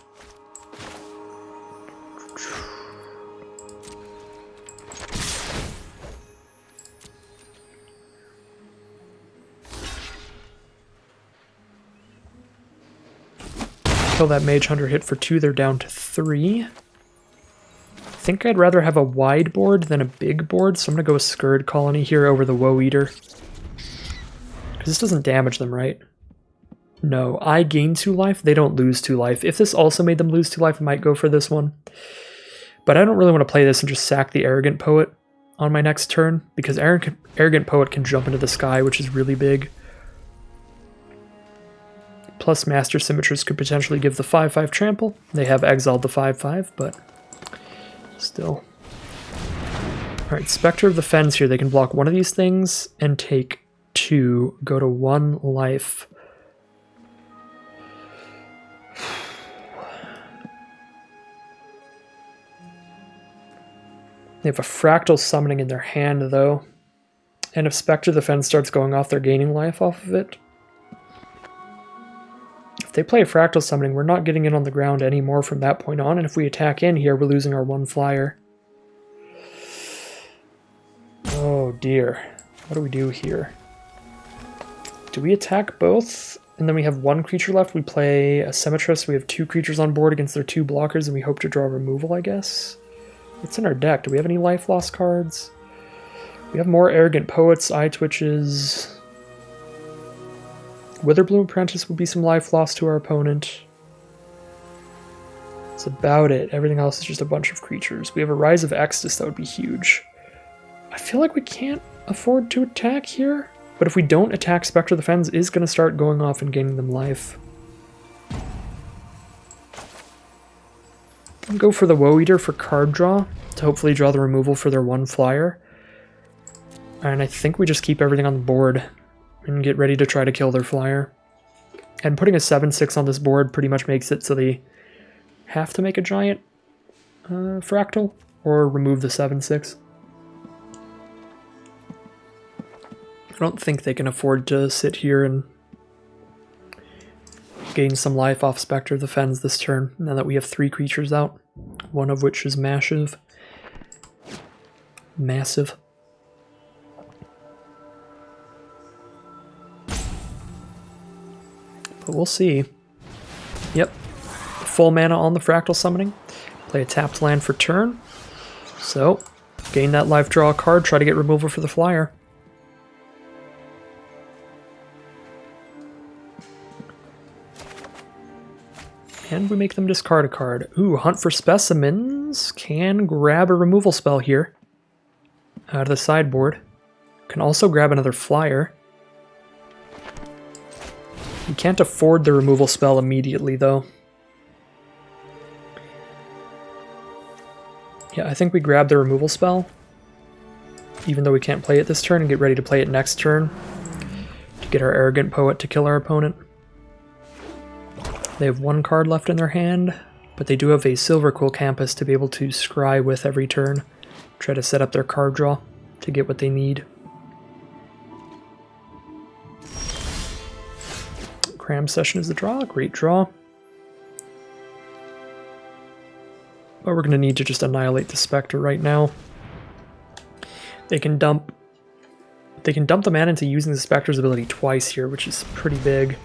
Kill that Mage Hunter, hit for 2. They're down to 3. I think I'd rather have a wide board than a big board, so I'm going to go with Scourge Colony here over the Woe Eater. Because this doesn't damage them, right? No, I gain 2 life, they don't lose 2 life. If this also made them lose 2 life, I might go for this one. But I don't really want to play this and just sack the Arrogant Poet on my next turn, because Arrogant Poet can jump into the sky, which is really big. Plus Master Symmetrist could potentially give the 5/5 trample. They have exiled the 5/5, but still. Alright, Spectre of the Fens here. They can block one of these things and take 2, go to 1 life. They have a Fractal Summoning in their hand, though. And if Spectre of the Fens starts going off, they're gaining life off of it. If they play a Fractal Summoning, we're not getting it on the ground anymore from that point on, and if we attack in here, we're losing our 1 flyer. Oh dear. What do we do here? Do we attack both? And then we have one creature left. We play a Symmetress. We have 2 creatures on board against their 2 blockers, and we hope to draw removal, I guess. What's in our deck? Do we have any life loss cards? We have more Arrogant Poets, Eye Twitches. Witherbloom Apprentice would be some life loss to our opponent. That's about it. Everything else is just a bunch of creatures. We have a Rise of Extus, that would be huge. I feel like we can't afford to attack here, but if we don't attack, Spectre of the Fens is going to start going off and gaining them life. I'll go for the Woe Eater for card draw, to hopefully draw the removal for their 1 flyer. And I think we just keep everything on the board and get ready to try to kill their flyer. And putting a 7/6 on this board pretty much makes it so they have to make a giant fractal or remove the 7/6. I don't think they can afford to sit here and gain some life off Spectre of the Fens this turn, now that we have 3 creatures out, one of which is massive. Massive. But we'll see. Yep. Full mana on the Fractal Summoning. Play a tapped land for turn. So, gain that life, draw a card, try to get removal for the flyer. And we make them discard a card. Ooh, Hunt for Specimens. Can grab a removal spell here out of the sideboard. Can also grab another flyer. You can't afford the removal spell immediately, though. Yeah, I think we grab the removal spell, even though we can't play it this turn, and get ready to play it next turn to get our Arrogant Poet to kill our opponent. They have 1 card left in their hand, but they do have a Silverquill Campus to be able to scry with every turn, try to set up their card draw to get what they need. Cram Session is the draw, great draw. But we're going to need to just annihilate the Spectre right now. They can dump the mana into using the Spectre's ability twice here, which is pretty big.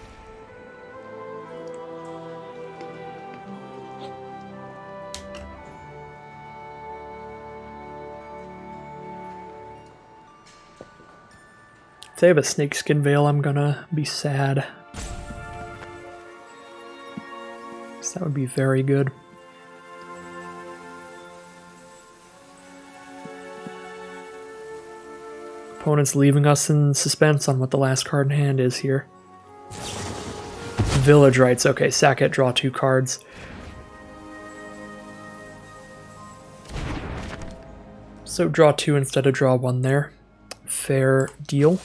If they have a Snakeskin Veil, I'm gonna be sad. That would be very good. Opponent's leaving us in suspense on what the last card in hand is here. Village Rites. Okay, sack it, draw 2 cards. So draw 2 instead of draw 1 there. Fair deal.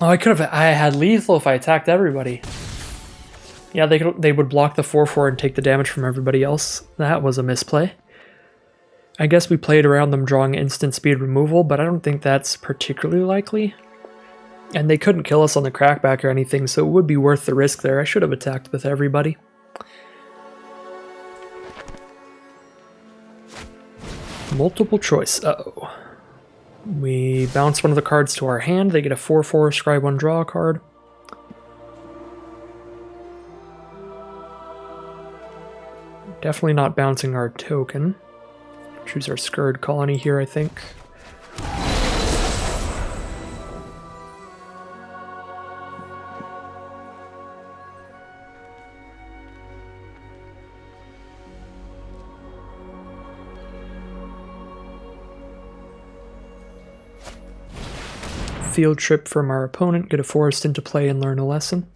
Oh, I had lethal if I attacked everybody. Yeah, they would block the 4/4 and take the damage from everybody else. That was a misplay. I guess we played around them drawing instant speed removal, but I don't think that's particularly likely. And they couldn't kill us on the crackback or anything, so it would be worth the risk there. I should have attacked with everybody. Multiple choice. Uh-oh. We bounce one of the cards to our hand. They get a 4/4, scry 1, draw a card. Definitely not bouncing our token. Choose our Scourge Colony here, I think. Field trip from our opponent, get a forest into play and learn a lesson.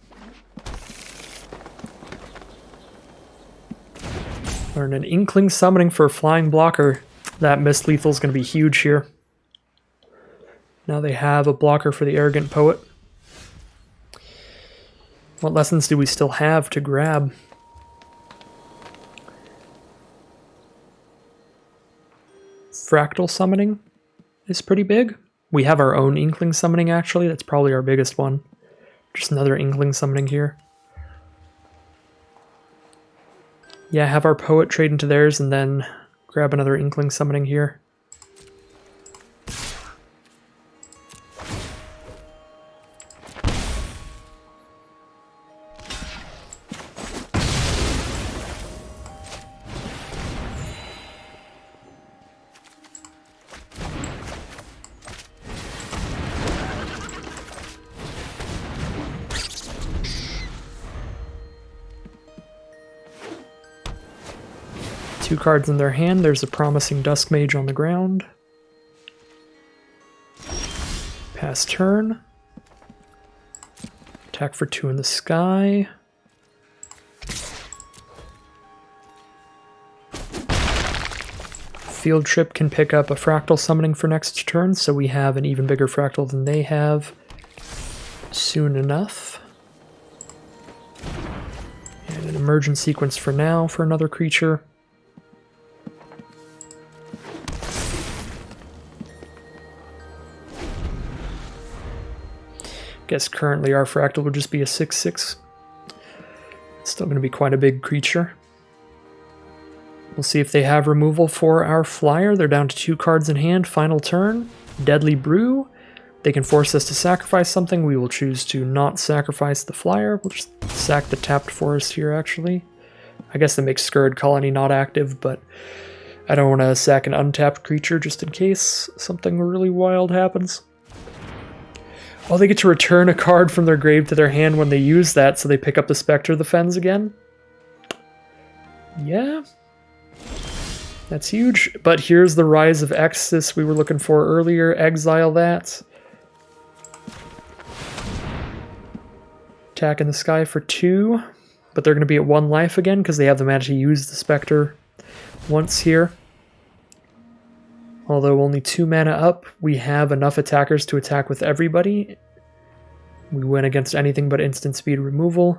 Learn an Inkling Summoning for a flying blocker. That missed lethal is going to be huge here. Now they have a blocker for the Arrogant Poet. What lessons do we still have to grab? Fractal Summoning is pretty big. We have our own Inkling Summoning, actually. That's probably our biggest one. Just another Inkling Summoning here. Yeah, have our poet trade into theirs and then grab another Inkling summoning here. Two cards in their hand. There's a promising Duskmage on the ground. Pass turn. Attack for 2 in the sky. Field Trip can pick up a Fractal summoning for next turn, so we have an even bigger Fractal than they have soon enough. And an Emergent Sequence for now for another creature. Guess currently our Fractal would just be a 6/6. It's still going to be quite a big creature. We'll see if they have removal for our flyer. They're down to 2 cards in hand. Final turn. Deadly Brew. They can force us to sacrifice something. We will choose to not sacrifice the flyer. We'll just sack the tapped forest here, actually. I guess that makes Scurrid Colony not active, but I don't want to sack an untapped creature just in case something really wild happens. Oh, they get to return a card from their grave to their hand when they use that, so they pick up the Spectre of the Fens again. Yeah. That's huge. But here's the Rise of Exodus we were looking for earlier. Exile that. Attack in the sky for 2. But they're going to be at 1 life again because they have the mana to use the Spectre once here. Although only 2 mana up, we have enough attackers to attack with everybody. We win against anything but instant speed removal.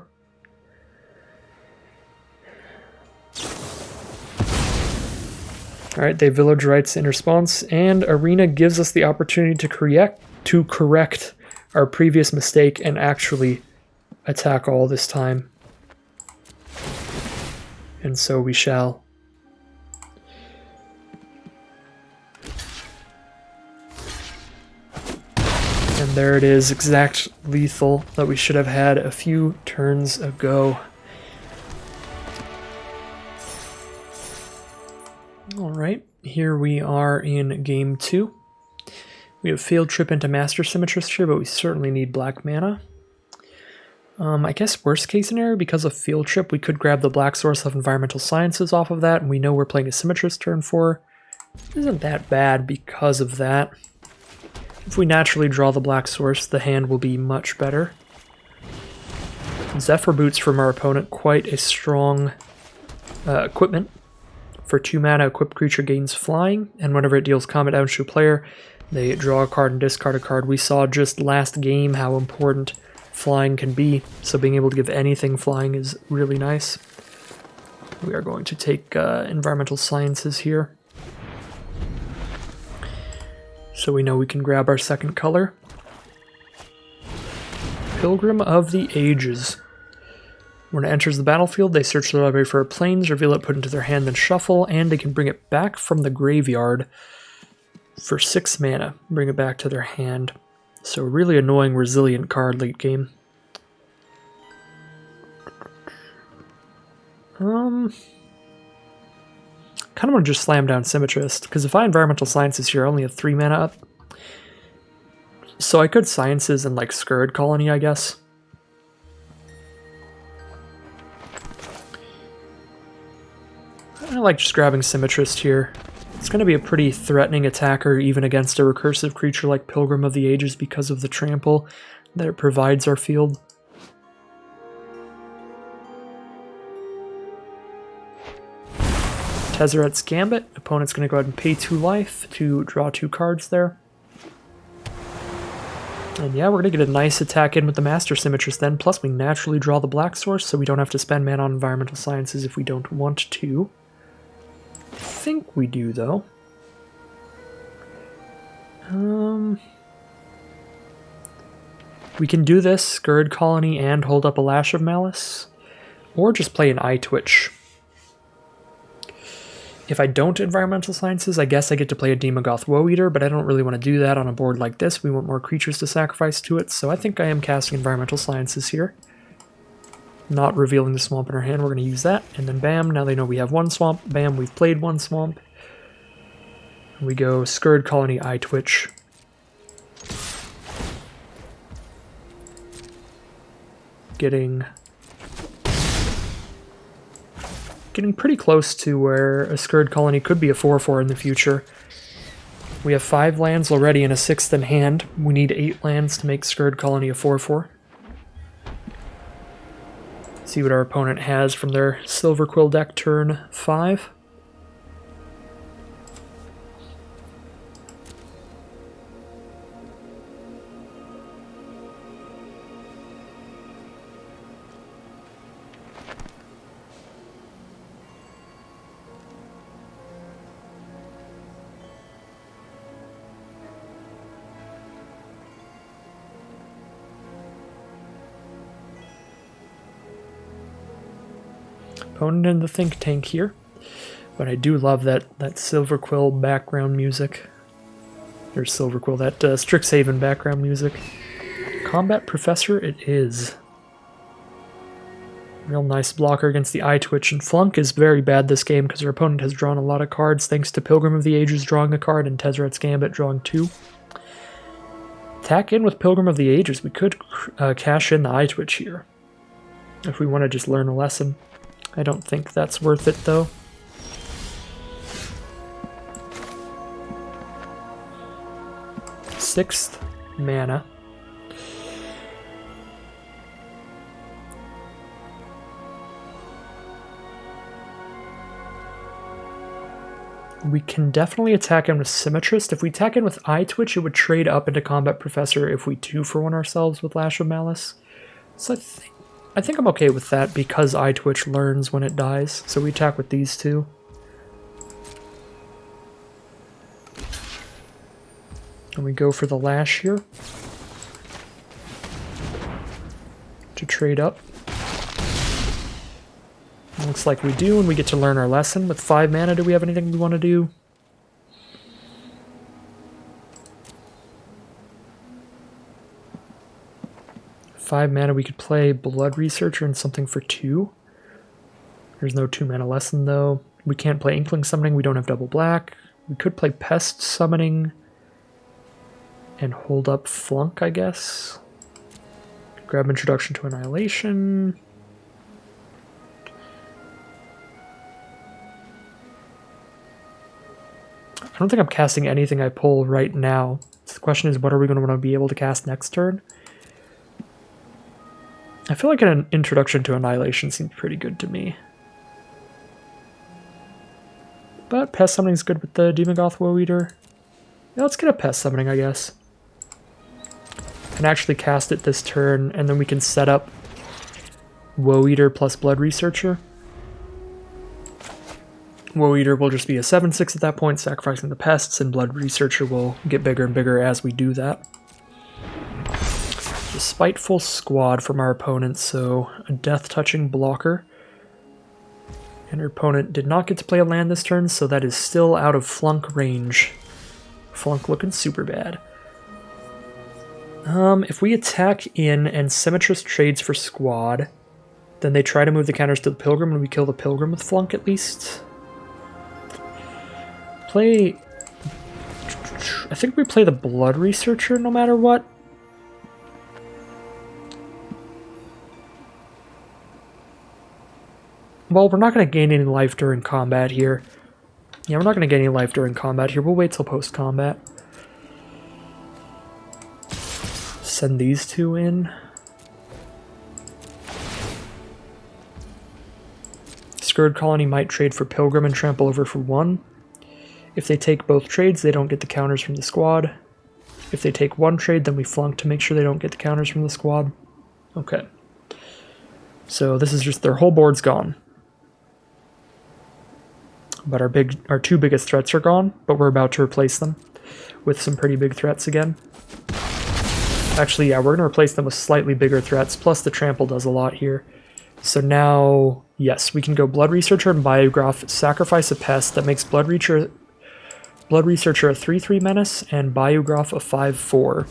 Alright, they Village Rites in response, and Arena gives us the opportunity to correct our previous mistake and actually attack all this time. And so we shall. And there it is, exact lethal that we should have had a few turns ago. Alright, here we are in game 2. We have Field Trip into Master Symmetrist here, but we certainly need black mana. I guess worst case scenario, because of Field Trip, we could grab the Black Source of Environmental Sciences off of that, and we know we're playing a Symmetrist turn 4. Isn't that bad because of that. If we naturally draw the Black Source, the hand will be much better. Zephyr Boots from our opponent, quite a strong equipment. For 2 mana, equipped creature gains flying, and whenever it deals combat damage to a player, they draw a card and discard a card. We saw just last game how important flying can be, so being able to give anything flying is really nice. We are going to take Environmental Sciences here. So we know we can grab our second color. Pilgrim of the Ages. When it enters the battlefield, they search the library for a plains, reveal it, put it into their hand, then shuffle, and they can bring it back from the graveyard for 6 mana. Bring it back to their hand. So a really annoying, resilient card late game. Kind of want to just slam down Symmetrist, because if I Environmental Sciences here, I only have 3 mana up. So I could Sciences and like Scurrid Colony, I guess. I like just grabbing Symmetrist here. It's going to be a pretty threatening attacker even against a recursive creature like Pilgrim of the Ages because of the trample that it provides our field. Tezzeret's Gambit. Opponent's going to go ahead and pay 2 life to draw 2 cards there. And yeah, we're going to get a nice attack in with the Master Symmetrist then, plus we naturally draw the Black Source, so we don't have to spend mana on Environmental Sciences if we don't want to. I think we do, though. We can do this, Scurrid Colony, and hold up a Lash of Malice, or just play an Eye Twitch. If I don't Environmental Sciences, I guess I get to play a Demogoth Woe Eater, but I don't really want to do that on a board like this. We want more creatures to sacrifice to it, so I think I am casting Environmental Sciences here. Not revealing the swamp in our hand, we're going to use that, and then bam, now they know we have one swamp. Bam, we've played one swamp. We go Scurrid Colony, Eye Twitch. Getting pretty close to where a Scurrid Colony could be a 4/4 in the future. We have 5 lands already and a 6th in hand. We need 8 lands to make Scurrid Colony a 4/4. See what our opponent has from their Silver Quill deck turn 5. Opponent in the think tank here, but I do love that Silver Quill background music. Or Silver Quill, that Strixhaven background music. Combat Professor it is. Real nice blocker against the Eye Twitch, and Flunk is very bad this game because our opponent has drawn a lot of cards thanks to Pilgrim of the Ages drawing a card and Tezzeret's Gambit drawing 2. Attack in with Pilgrim of the Ages. We could cash in the Eye Twitch here if we want to just learn a lesson. I don't think that's worth it, though. Sixth mana. We can definitely attack in with Symmetrist. If we attack in with Eye Twitch, it would trade up into Combat Professor if we 2-for-1 ourselves with Lash of Malice. So I think I'm okay with that because Eye Twitch learns when it dies, so we attack with these two. And we go for the Lash here to trade up. Looks like we do, and we get to learn our lesson. With 5 mana, do we have anything we want to do? Five mana, we could play Blood Researcher and something for 2. There's no 2 mana lesson though. We can't play Inkling Summoning, we don't have double black. We could play Pest Summoning and hold up Flunk, I guess. Grab Introduction to Annihilation. I don't think I'm casting anything I pull right now. So the question is, what are we going to want to be able to cast next turn? I feel like an Introduction to Annihilation seems pretty good to me. But Pest Summoning is good with the Demogoth Woe Eater. Yeah, let's get a Pest Summoning, I guess. And actually cast it this turn, and then we can set up Woe Eater plus Blood Researcher. Woe Eater will just be a 7/6 at that point, sacrificing the pests, and Blood Researcher will get bigger and bigger as we do that. A Spiteful Squad from our opponent, so a death-touching blocker. And our opponent did not get to play a land this turn, so that is still out of Flunk range. Flunk looking super bad. If we attack in and Symmetrist trades for Squad, then they try to move the counters to the Pilgrim, and we kill the Pilgrim with Flunk at least. I think we play the Blood Researcher no matter what. Well, we're not going to gain any life during combat here. Yeah, we're not going to gain any life during combat here. We'll wait till post-combat. Send these two in. Scurrid Colony might trade for Pilgrim and trample over for 1. If they take both trades, they don't get the counters from the squad. If they take one trade, then we flunk to make sure they don't get the counters from the squad. Okay. So this is just their whole board's gone. But our 2 biggest threats are gone, but we're about to replace them with some pretty big threats again. Actually, yeah, we're going to replace them with slightly bigger threats, plus the trample does a lot here. So now, yes, we can go Blood Researcher and Biograph, sacrifice a pest that makes Blood Researcher a 3/3 menace and Biograph a 5/4.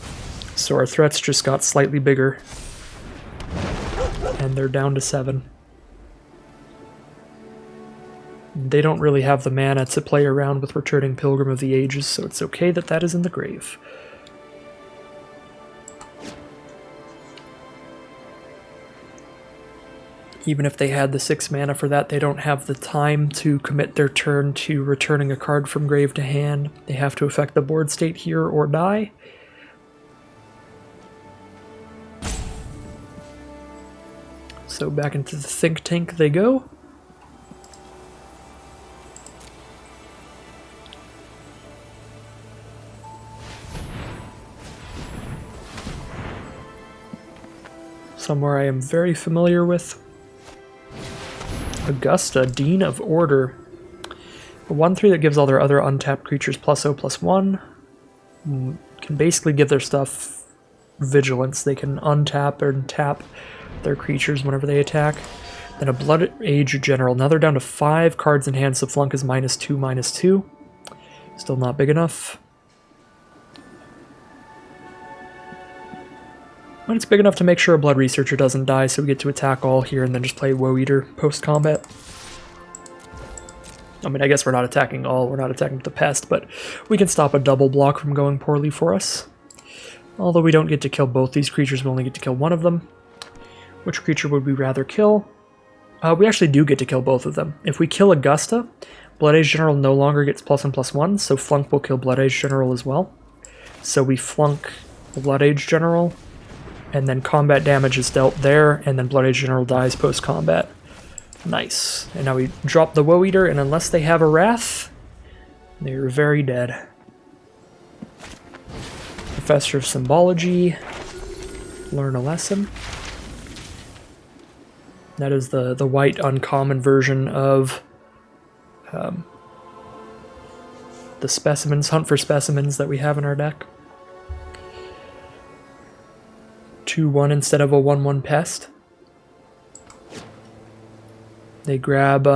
So our threats just got slightly bigger. And they're down to 7. They don't really have the mana to play around with returning Pilgrim of the Ages, so it's okay that that is in the grave. Even if they had the 6 mana for that, they don't have the time to commit their turn to returning a card from grave to hand. They have to affect the board state here or die. So back into the think tank they go. Somewhere I am very familiar with. Augusta, Dean of Order. A 1/3 that gives all their other untapped creatures +0/+1. Can basically give their stuff vigilance. They can untap and tap their creatures whenever they attack. Then a Blood Age General. Now they're down to 5 cards in hand, so Flunk is -2/-2. Still not big enough. But it's big enough to make sure a Blood Researcher doesn't die, so we get to attack all here and then just play Woe Eater post-combat. I mean, I guess we're not attacking all, we're not attacking the pest, but we can stop a double block from going poorly for us. Although we don't get to kill both these creatures, we only get to kill one of them. Which creature would we rather kill? We actually do get to kill both of them. If we kill Augusta, Blood Age General no longer gets +1/+1, so Flunk will kill Blood Age General as well. So we flunk Blood Age General, and then combat damage is dealt there, and then Blood Age General dies post-combat. Nice. And now we drop the Woe Eater, and unless they have a Wrath, they're very dead. Professor of Symbology. Learn a lesson. That is the white uncommon version of the specimens, hunt for specimens that we have in our deck. 2/1 instead of a 1/1 pest. They grab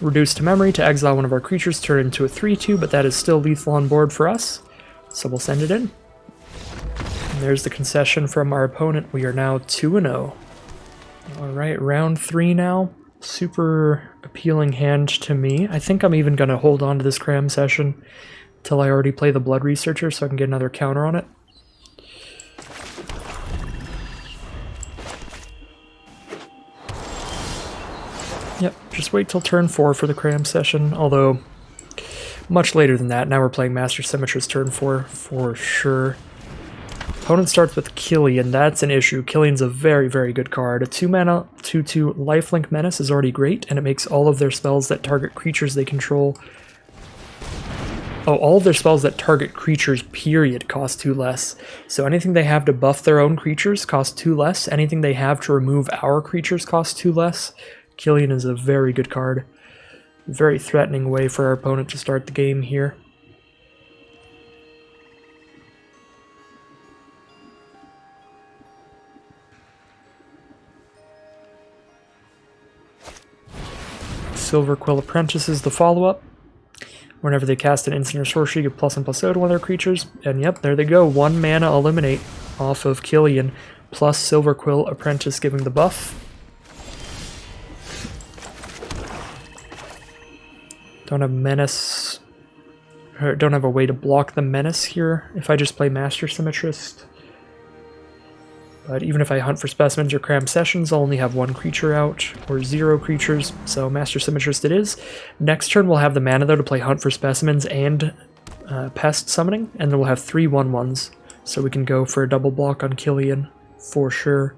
Reduce to Memory to exile one of our creatures, turn it into a 3/2, but that is still lethal on board for us, so we'll send it in. And there's the concession from our opponent. We are now 2-0. Alright, round 3 now. Super appealing hand to me. I think I'm even going to hold on to this cram session till I already play the Blood Researcher so I can get another counter on it. Yep, just wait till turn 4 for the cram session, although much later than that. Now we're playing Master Symmetrist turn 4 for sure. Opponent starts with Killian, that's an issue. Killian's a very, very good card. A 2-mana, 2/2 lifelink menace is already great, and it makes all of their spells that target creatures they control... Oh, all of their spells that target creatures, period, cost 2 less. So anything they have to buff their own creatures costs 2 less. Anything they have to remove our creatures costs 2 less. Killian is a very good card. Very threatening way for our opponent to start the game here. Silver Quill Apprentice is the follow-up. Whenever they cast an instant or sorcery, you get +1/+0 to one of their creatures. And yep, there they go. 1 mana Eliminate off of Killian, plus Silver Quill Apprentice giving the buff. Don't have Menace, or don't have a way to block the Menace here if I just play Master Symmetrist. But even if I hunt for specimens or cram sessions, I'll only have 1 creature out, or 0 creatures, so Master Symmetrist it is. Next turn we'll have the mana though to play Hunt for Specimens and Pest Summoning, and then we'll have 3 1/1s, so we can go for a double block on Killian, for sure.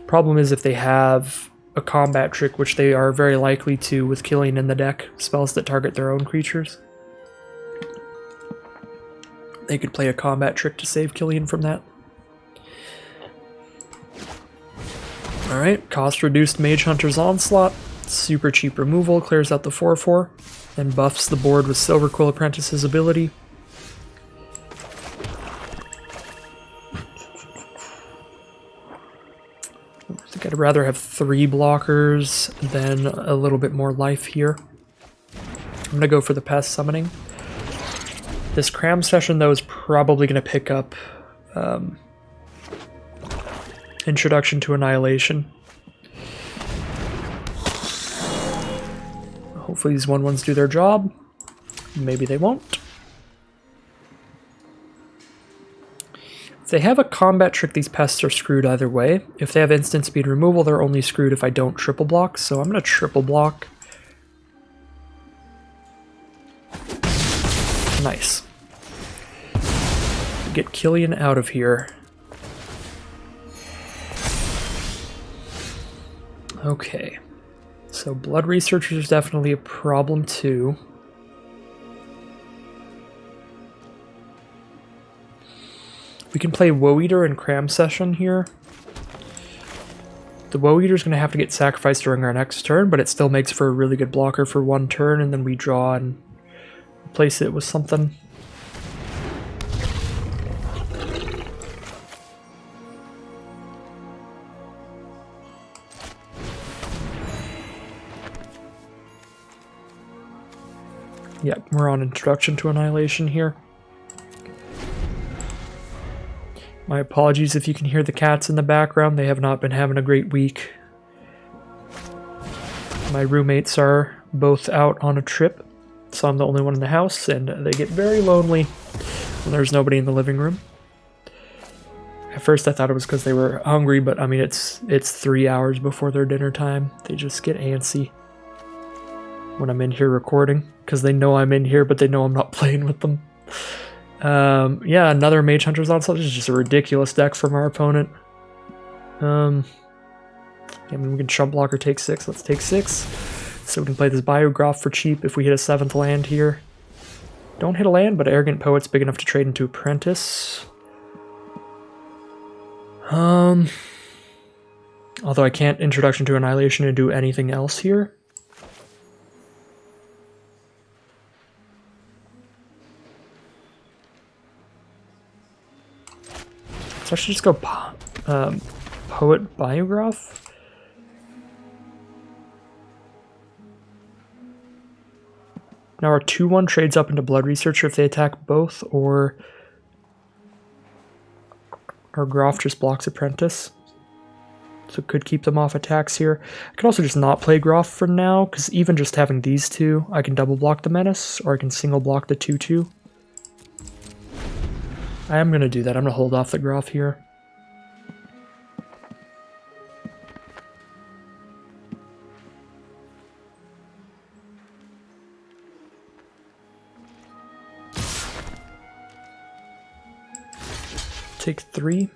Problem is if they have a combat trick, which they are very likely to with Killian in the deck, spells that target their own creatures. They could play a combat trick to save Killian from that. Alright, cost reduced Mage Hunter's Onslaught, super cheap removal, clears out the 4/4, and buffs the board with Silver Quill Apprentice's ability. I think I'd rather have 3 blockers than a little bit more life here. I'm going to go for the pest summoning. This cram session, though, is probably going to pick up Introduction to Annihilation. Hopefully these 1/1s do their job. Maybe they won't. If they have a combat trick, these pests are screwed either way. If they have instant speed removal, they're only screwed if I don't triple block, so I'm going to triple block. Nice. Get Killian out of here. Okay. So Blood Researcher is definitely a problem too. We can play Woe Eater and Cram Session here. The Woe Eater is going to have to get sacrificed during our next turn, but it still makes for a really good blocker for 1 turn, and then we draw and replace it with something. Yep, we're on Introduction to Annihilation here. My apologies if you can hear the cats in the background. They have not been having a great week. My roommates are both out on a trip, so I'm the only one in the house, and they get very lonely when there's nobody in the living room. At first I thought it was because they were hungry, but I mean it's 3 hours before their dinner time. They just get antsy when I'm in here recording, because they know I'm in here, but they know I'm not playing with them. Yeah, another Mage Hunter's Onslaught. This is just a ridiculous deck from our opponent. I mean, we can chump block or take 6. Let's take 6. So we can play this Biograph for cheap if we hit a 7th land here. Don't hit a land, but Arrogant Poet's big enough to trade into Apprentice. Although I can't Introduction to Annihilation and do anything else here. So I should just go Poet Biograph. Now our 2/1 trades up into Blood Researcher if they attack both, or our Groff just blocks Apprentice. So could keep them off attacks here. I could also just not play Groff for now, because even just having these two, I can double block the Menace, or I can single block the 2/2. I am going to do that. I'm going to hold off the Groff here. Take 3.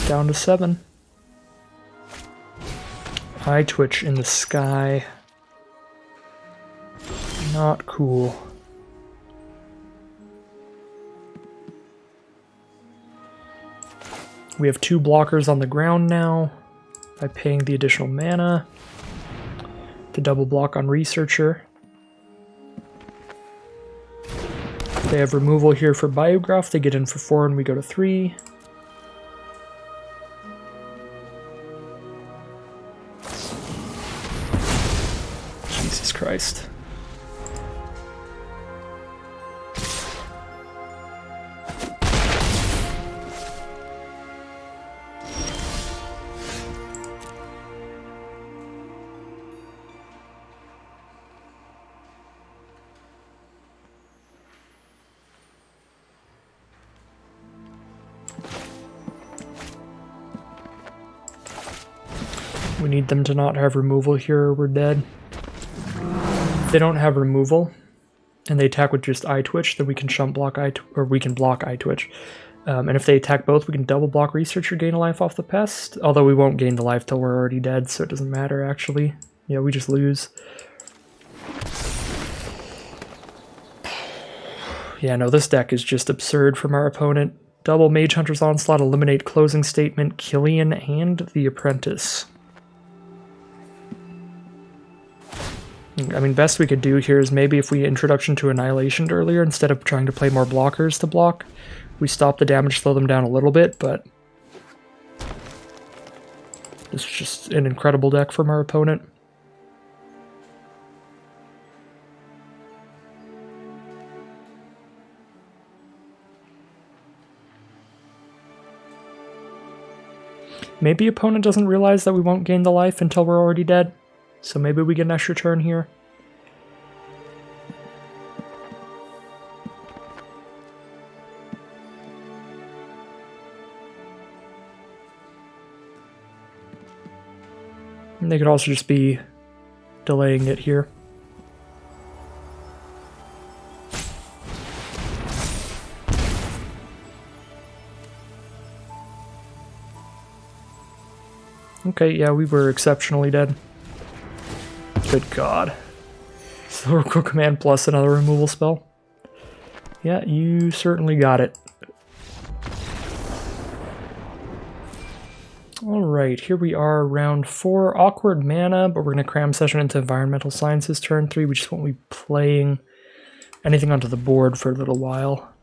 Down to 7. Eye Twitch in the sky. Not cool. We have 2 blockers on the ground now by paying the additional mana to double block on Researcher. They have removal here for Biograph. They get in for 4 and we go to 3. Jesus Christ. We need them to not have removal here or we're dead. If they don't have removal and they attack with just Eye Twitch, then we can chump block we can block Eye Twitch. And if they attack both, we can double block Researcher, gain a life off the pest. Although we won't gain the life till we're already dead, so it doesn't matter actually. Yeah, we just lose. Yeah, no, this deck is just absurd from our opponent. Double Mage Hunter's Onslaught, eliminate Closing Statement, Killian, and the Apprentice. I mean, best we could do here is maybe if we Introduction to Annihilation earlier, instead of trying to play more blockers to block, We stop the damage, slow them down a little bit, but this is just an incredible deck from our opponent. Maybe opponent doesn't realize that we won't gain the life until we're already dead, so maybe we get an extra turn here. And they could also just be delaying it here. Okay, yeah, we were exceptionally dead. Good God. Silver Quick Command plus another removal spell. Yeah, you certainly got it. Alright, here we are, round 4. Awkward mana, but we're going to cram session into Environmental Sciences turn 3. We just won't be playing anything onto the board for a little while.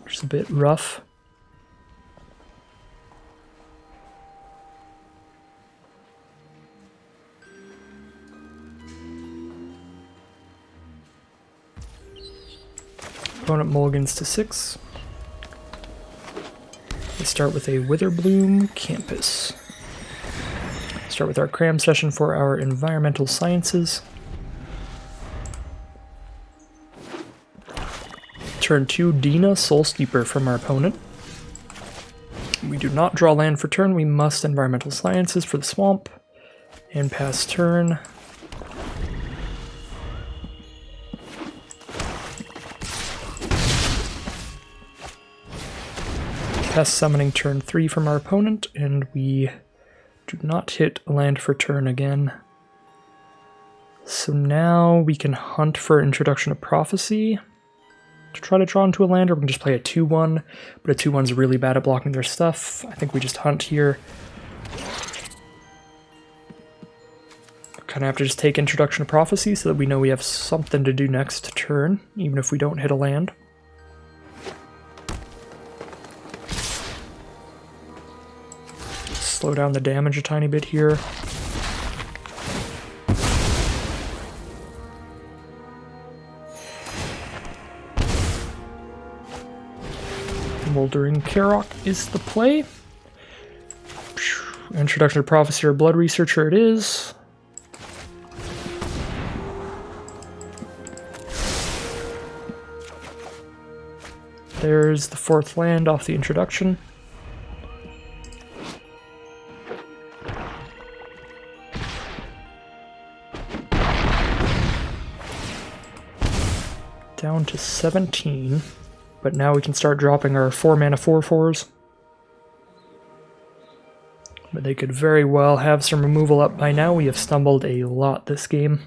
Which is a bit rough. Opponent mulligans to 6. We start with a Witherbloom Campus. Start with our cram session for our Environmental Sciences. Turn 2, Dina Soulskeeper from our opponent. We do not draw land for turn, we must Environmental Sciences for the swamp. And pass turn. Pass summoning turn 3 from our opponent, and we do not hit land for turn again. So now we can hunt for Introduction of Prophecy to try to draw into a land, or we can just play a 2-1, but a 2-1's really bad at blocking their stuff. I think we just hunt here. Kind of have to just take Introduction of Prophecy so that we know we have something to do next turn, even if we don't hit a land. Slow down the damage a tiny bit here. Moldering Karok is the play. Introduction of Prophecy or Blood Researcher it is. There's the 4th land off the introduction. Down to 17, but now we can start dropping our 4-mana 4/4s. But they could very well have some removal up by now. We have stumbled a lot this game.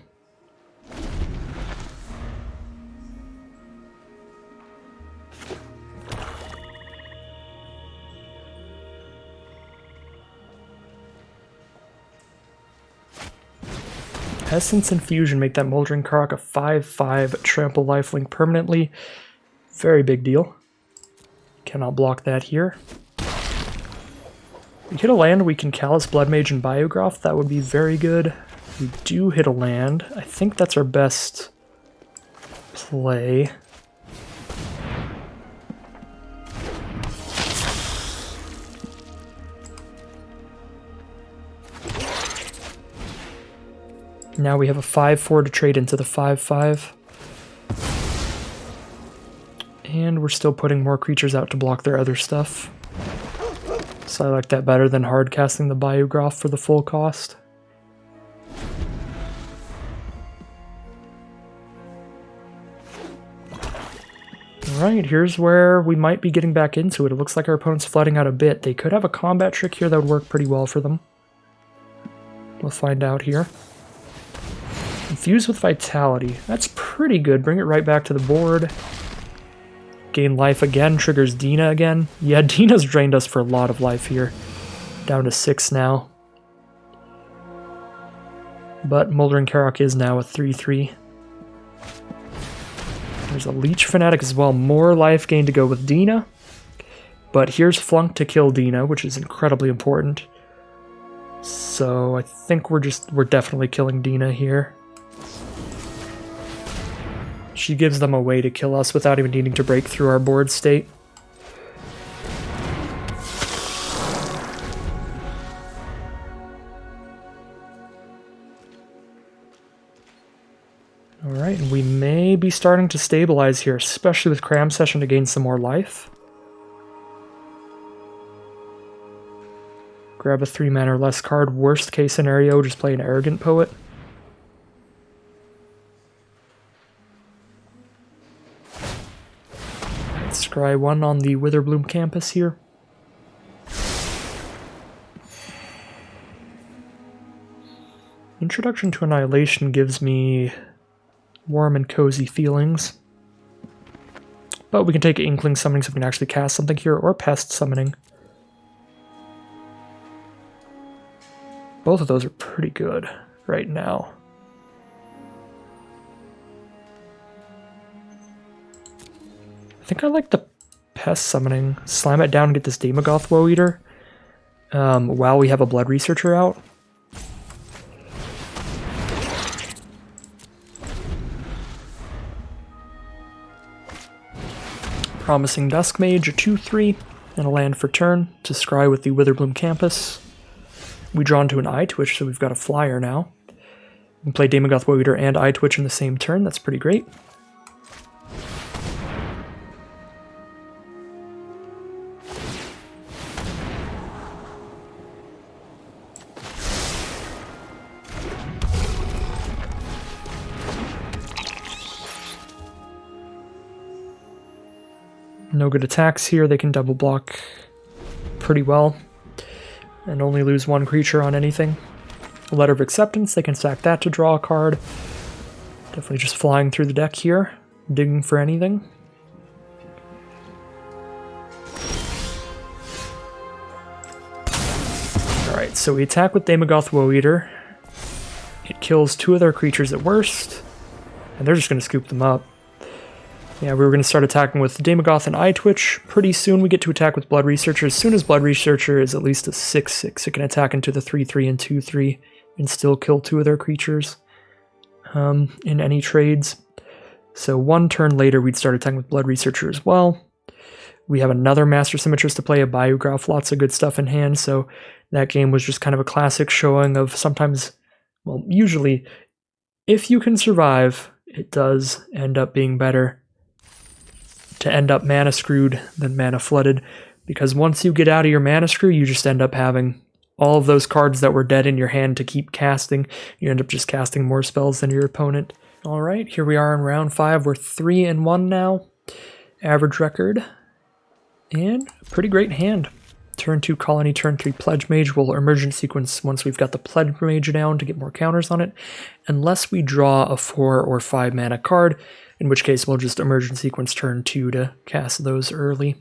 Essence and Fusion make that Moldering Karok a 5/5 trample lifelink permanently. Very big deal. Cannot block that here. We hit a land, we can Callous Bloodmage and Biograph. That would be very good. We do hit a land. I think that's our best play. Now we have a 5/4 to trade into the 5/5. And we're still putting more creatures out to block their other stuff. So I like that better than hard casting the Biograph for the full cost. Alright, here's where we might be getting back into it. It looks like our opponent's flooding out a bit. They could have a combat trick here that would work pretty well for them. We'll find out here. Infuse with Vitality. That's pretty good. Bring it right back to the board. Gain life again. Triggers Dina again. Yeah, Dina's drained us for a lot of life here. Down to 6 now. But Moldering Karok is now a 3/3. There's a Leech Fanatic as well. More life gain to go with Dina. But here's Flunk to kill Dina, which is incredibly important. So I think we're definitely killing Dina here. She gives them a way to kill us without even needing to break through our board state. Alright, and we may be starting to stabilize here, especially with Cram Session to gain some more life. Grab a 3-mana or less card. Worst case scenario, just play an Arrogant Poet. Scry 1 on the Witherbloom campus here. Introduction to Annihilation gives me warm and cozy feelings. But we can take Inkling Summoning so we can actually cast something here, or Pest Summoning. Both of those are pretty good right now. I think I like the Pest Summoning. Slam it down and get this Daemogoth Woe Eater while we have a Blood Researcher out. Promising Duskmage, a 2/3, and a land for turn to scry with the Witherbloom campus. We draw into an Eye Twitch, so we've got a flyer now. We can play Daemogoth Woe Eater and Eye Twitch in the same turn. That's pretty great. No good attacks here. They can double block pretty well and only lose one creature on anything. A Letter of Acceptance, they can sack that to draw a card. Definitely just flying through the deck here, digging for anything. Alright, so we attack with Daemogoth Woe Eater. It kills 2 of their creatures at worst, and they're just going to scoop them up. Yeah, we were going to start attacking with Daemogoth and Eye Twitch. Pretty soon we get to attack with Blood Researcher. As soon as Blood Researcher is at least a 6/6, it can attack into the 3/3 and 2/3 and still kill 2 of their creatures in any trades. So 1 turn later we'd start attacking with Blood Researcher as well. We have another Master Symmetrist to play, a Biograph, lots of good stuff in hand, so that game was just kind of a classic showing of sometimes, well, usually, if you can survive, it does end up being better to end up mana screwed than mana flooded, because once you get out of your mana screw, you just end up having all of those cards that were dead in your hand to keep casting. You end up just casting more spells than your opponent. Alright, here we are in round 5. We're 3-1 now. Average record. And a pretty great hand. Turn 2 Colony, turn 3 Pledgemage. We'll Emergent Sequence once we've got the Pledgemage down to get more counters on it, unless we draw a 4 or 5 mana card, in which case we'll just Emergent Sequence turn 2 to cast those early.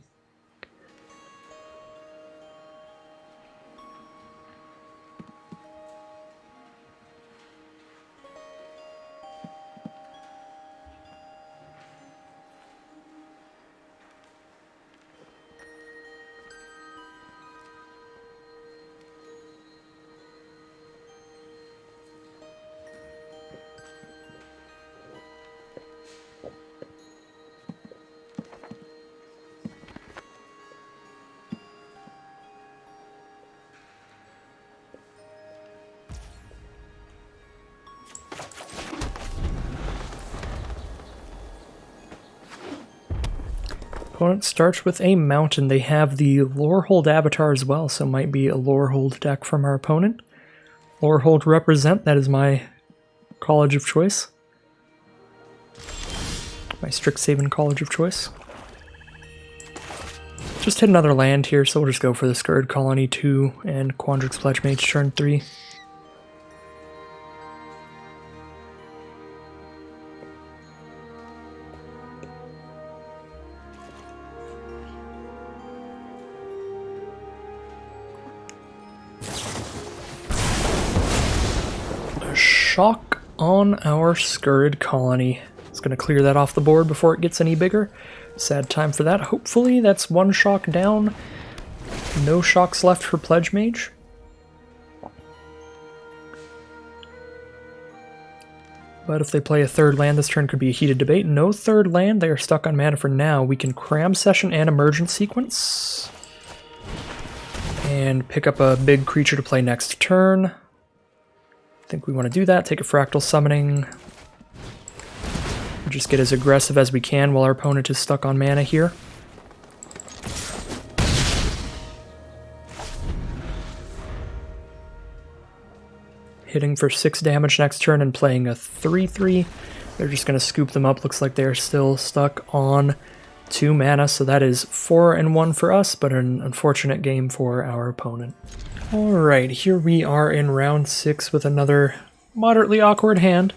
Opponent starts with a mountain. They have the Lorehold Avatar as well, so it might be a Lorehold deck from our opponent. Lorehold represent, that is my college of choice. My Strixhaven college of choice. Just hit another land here, so we'll just go for the Scurrid Colony 2 and Quandrix Pledgemage turn 3. Shock on our Scurrid Colony. It's going to clear that off the board before it gets any bigger. Sad time for that. Hopefully that's one shock down. No shocks left for Pledgemage. But if they play a third land, this turn could be a heated debate. No third land. They are stuck on mana for now. We can cram Session and Emergent Sequence. And pick up a big creature to play next turn. I think we want to do that. Take a Fractal Summoning. Just get as aggressive as we can while our opponent is stuck on mana here. Hitting for 6 damage next turn and playing a 3/3. They're just going to scoop them up. Looks like they're still stuck on 2 mana, so that is 4-1 for us, but an unfortunate game for our opponent. Alright, here we are in round 6 with another moderately awkward hand.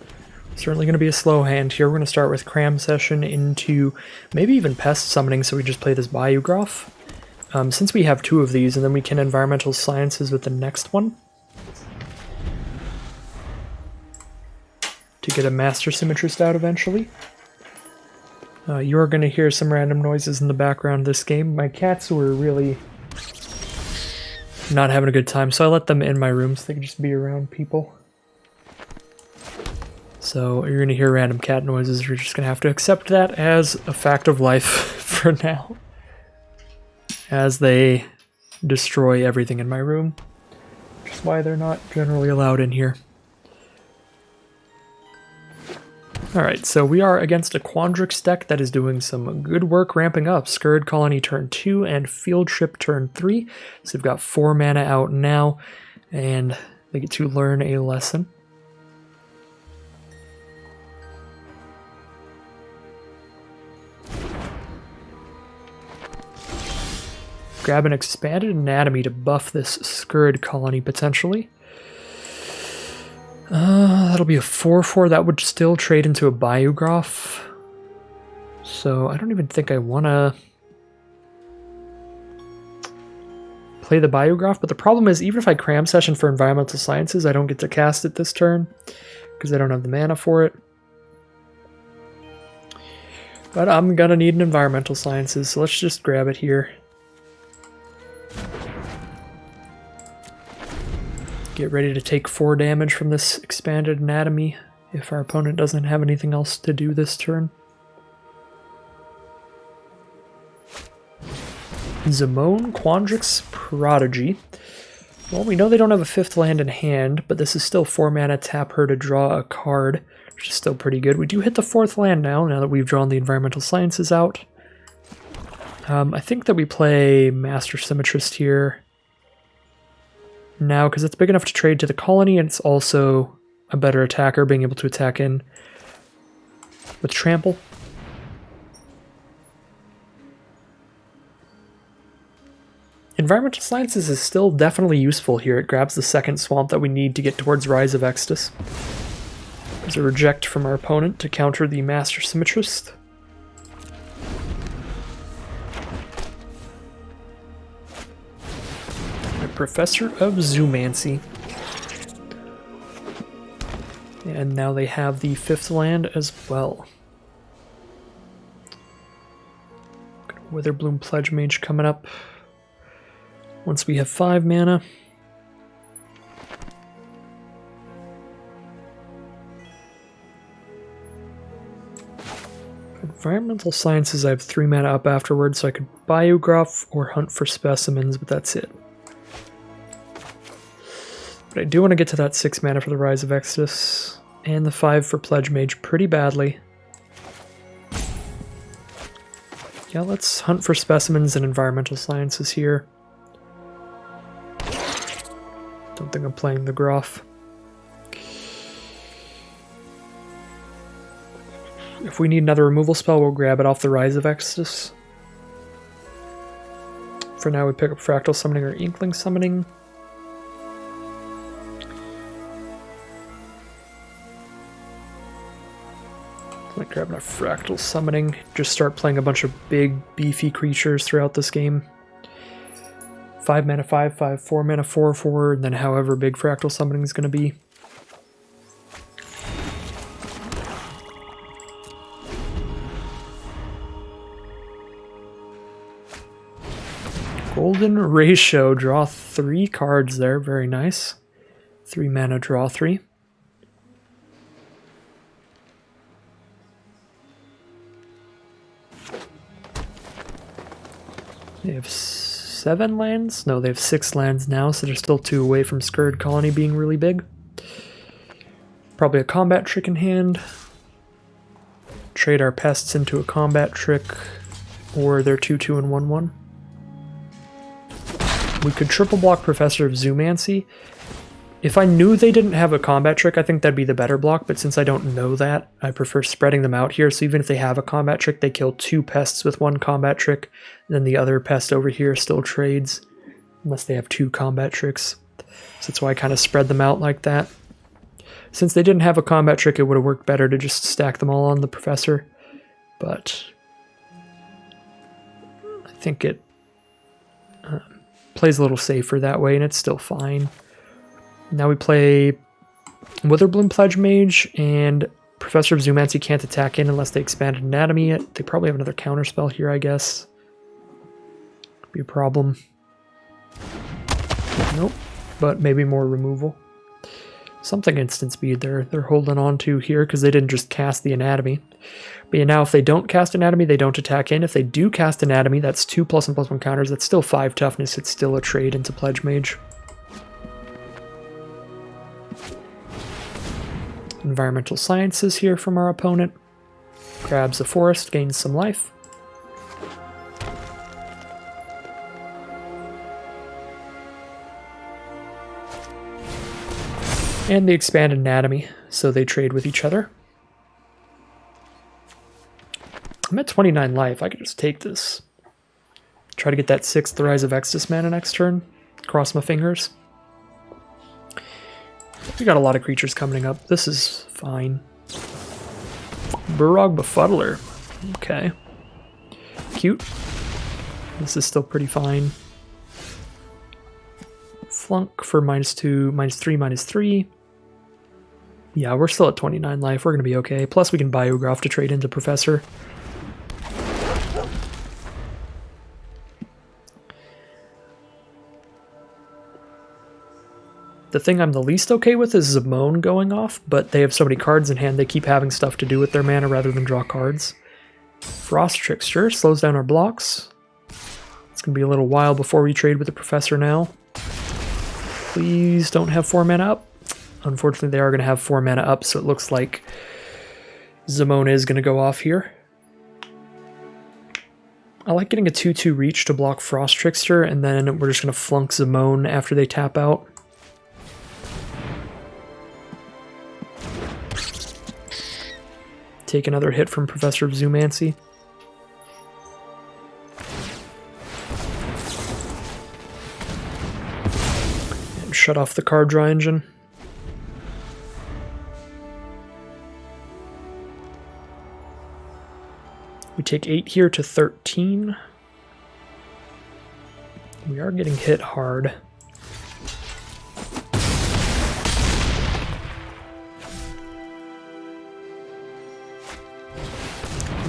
Certainly going to be a slow hand here. We're going to start with Cram Session into maybe even Pest Summoning, so we just play this Biograph. Since we have 2 of these, and then we can Environmental Sciences with the next one to get a Master Symmetrist out eventually. You are going to hear some random noises in the background of this game. My cats were really not having a good time, so I let them in my room so they can just be around people. So you're going to hear random cat noises. You're just going to have to accept that as a fact of life for now, as they destroy everything in my room, which is why they're not generally allowed in here. Alright, so we are against a Quandrix deck that is doing some good work ramping up. Scurrid Colony turn 2 and Field Trip turn 3. So they've got 4 mana out now, and they get to learn a lesson. Grab an Expanded Anatomy to buff this Scurrid Colony potentially. That'll be a 4/4. That would still trade into a Biograph. So I don't even think I want to play the Biograph. But the problem is, even if I Cram Session for Environmental Sciences, I don't get to cast it this turn because I don't have the mana for it. But I'm going to need an Environmental Sciences, so let's just grab it here. Get ready to take 4 damage from this Expanded Anatomy if our opponent doesn't have anything else to do this turn. Zamone, Quandrix Prodigy. Well, we know they don't have a 5th land in hand, but this is still 4 mana, tap her to draw a card, which is still pretty good. We do hit the 4th land now that we've drawn the Environmental Sciences out. I think that we play Master Symmetrist here now, because it's big enough to trade to the colony, and it's also a better attacker, being able to attack in with Trample. Environmental Sciences is still definitely useful here. It grabs the 2nd swamp that we need to get towards Rise of Extus. There's a reject from our opponent to counter the Master Symmetrist. Professor of Zoomancy. And now they have the 5th land as well. Witherbloom Pledgemage coming up once we have 5 mana. Environmental Sciences, I have 3 mana up afterwards, so I could Biograph or hunt for specimens, but that's it. But I do want to get to that 6 mana for the Rise of Extus, and the 5 for Pledgemage pretty badly. Yeah, let's hunt for specimens and Environmental Sciences here. Don't think I'm playing the Groff. If we need another removal spell, we'll grab it off the Rise of Extus. For now, we pick up Fractal Summoning or Inkling Summoning. Like grabbing a Fractal Summoning, just start playing a bunch of big, beefy creatures throughout this game. 5 mana 5/5, 4 mana 4/4, and then however big Fractal Summoning is going to be. Golden ratio, draw 3 cards there, very nice. 3 mana, draw 3. They have 7 lands? No, they have 6 lands now, so they're still 2 away from Scurrid Colony being really big. Probably a combat trick in hand. Trade our pests into a combat trick, or they're 2/2 and 1/1. We could triple block Professor of Zoomancy. If I knew they didn't have a combat trick, I think that'd be the better block, but since I don't know that, I prefer spreading them out here, so even if they have a combat trick, they kill 2 pests with 1 combat trick, and then the other pest over here still trades, unless they have 2 combat tricks. So that's why I kind of spread them out like that. Since they didn't have a combat trick, it would have worked better to just stack them all on the Professor, but I think it plays a little safer that way, and it's still fine. Now we play Witherbloom Pledgemage, and Professor of Zoomancy can't attack in unless they expanded Anatomy. They probably have another counterspell here, I guess. Could be a problem. Nope, but maybe more removal. Something instant speed they're holding on to here because they didn't just cast the Anatomy. But yeah, now if they don't cast Anatomy, they don't attack in. If they do cast Anatomy, that's 2 +1 +1 counters. That's still 5 toughness. It's still a trade into Pledgemage. Environmental Sciences here from our opponent. Grabs a forest, gains some life. And they expand Anatomy, so they trade with each other. I'm at 29 life. I could just take this. Try to get that 6th Rise of Exodus mana next turn. Cross my fingers. We got a lot of creatures coming up. This is fine. Burburan Befuddler. Okay. Cute. This is still pretty fine. Flunk for -2, -3, -3. Yeah, we're still at 29 life. We're going to be okay. Plus we can Biograph to trade into Professor. The thing I'm the least okay with is Zimone going off, but they have so many cards in hand, they keep having stuff to do with their mana rather than draw cards. Frost Trickster slows down our blocks. It's going to be a little while before we trade with the Professor now. Please don't have 4 mana up. Unfortunately, they are going to have 4 mana up, so it looks like Zimone is going to go off here. I like getting a 2/2 reach to block Frost Trickster, and then we're just going to flunk Zimone after they tap out. Take another hit from Professor of Zoomancy. And shut off the card draw engine. We take 8 here to 13. We are getting hit hard.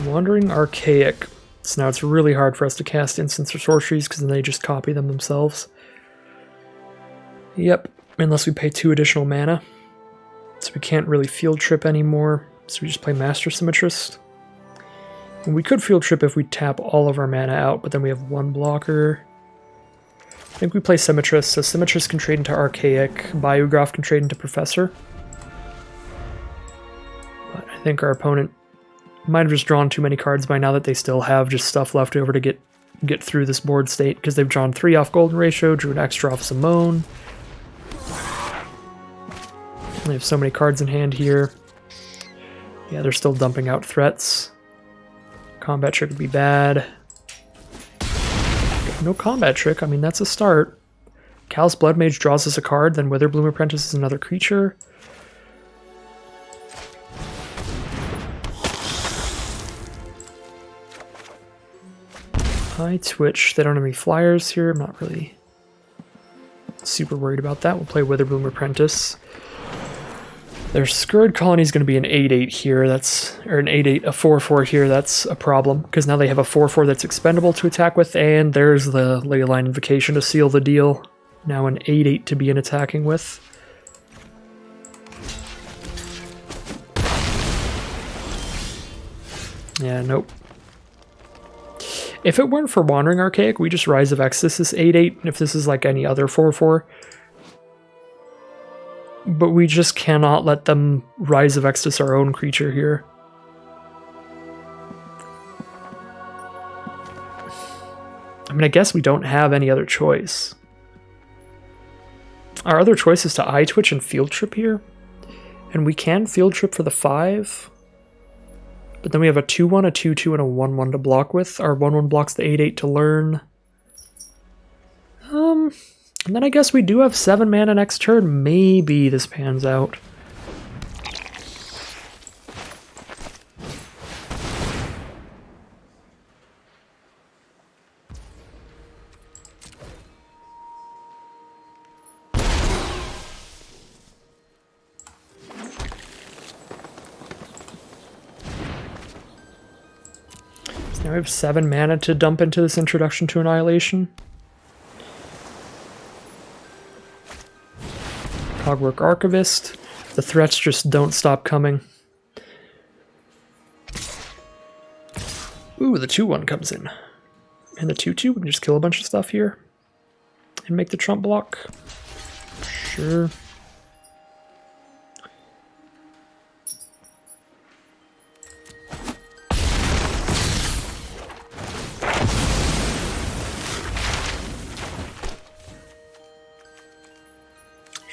Wandering Archaic. So now it's really hard for us to cast instants or sorceries because then they just copy them themselves. Yep, unless we pay 2 additional mana. So we can't really field trip anymore. So we just play Master Symmetrist. And we could field trip if we tap all of our mana out, but then we have 1 blocker. I think we play Symmetrist, so Symmetrist can trade into Archaic, Biograph can trade into Professor. But I think our opponent might have just drawn too many cards by now that they still have just stuff left over to get through this board state, because they've drawn 3 off Golden Ratio, drew an extra off Zimone. They have so many cards in hand here. Yeah, they're still dumping out threats. Combat trick would be bad. No combat trick, I mean, that's a start. Callous Bloodmage draws us a card, then Witherbloom Apprentice is another creature. High Twitch, they don't have any flyers here, I'm not really super worried about that. We'll play Witherbloom Apprentice. Their Scurrid Colony is going to be an 8/8 here. That's, or an 8/8, a 4/4 here. That's a problem because now they have a 4/4 that's expendable to attack with, and there's the Leyline Invocation to seal the deal. Now an 8/8 to begin attacking with. Yeah, nope. If it weren't for Wandering Archaic, we just Rise of Exodus this 8/8, if this is like any other 4/4. But we just cannot let them Rise of Exodus our own creature here. I mean, I guess we don't have any other choice. Our other choice is to Eye Twitch and Field Trip here. And we can Field Trip for the 5. But then we have a 2/1, a 2/2, and a 1/1 to block with. Our 1/1 blocks the 8/8 to learn. And then I guess we do have 7 mana next turn. Maybe this pans out. So now we have 7 mana to dump into this Introduction to Annihilation. Cogwork Archivist. The threats just don't stop coming. Ooh, the 2/1 comes in. And the 2/2, we can just kill a bunch of stuff here. And make the trump block. Sure.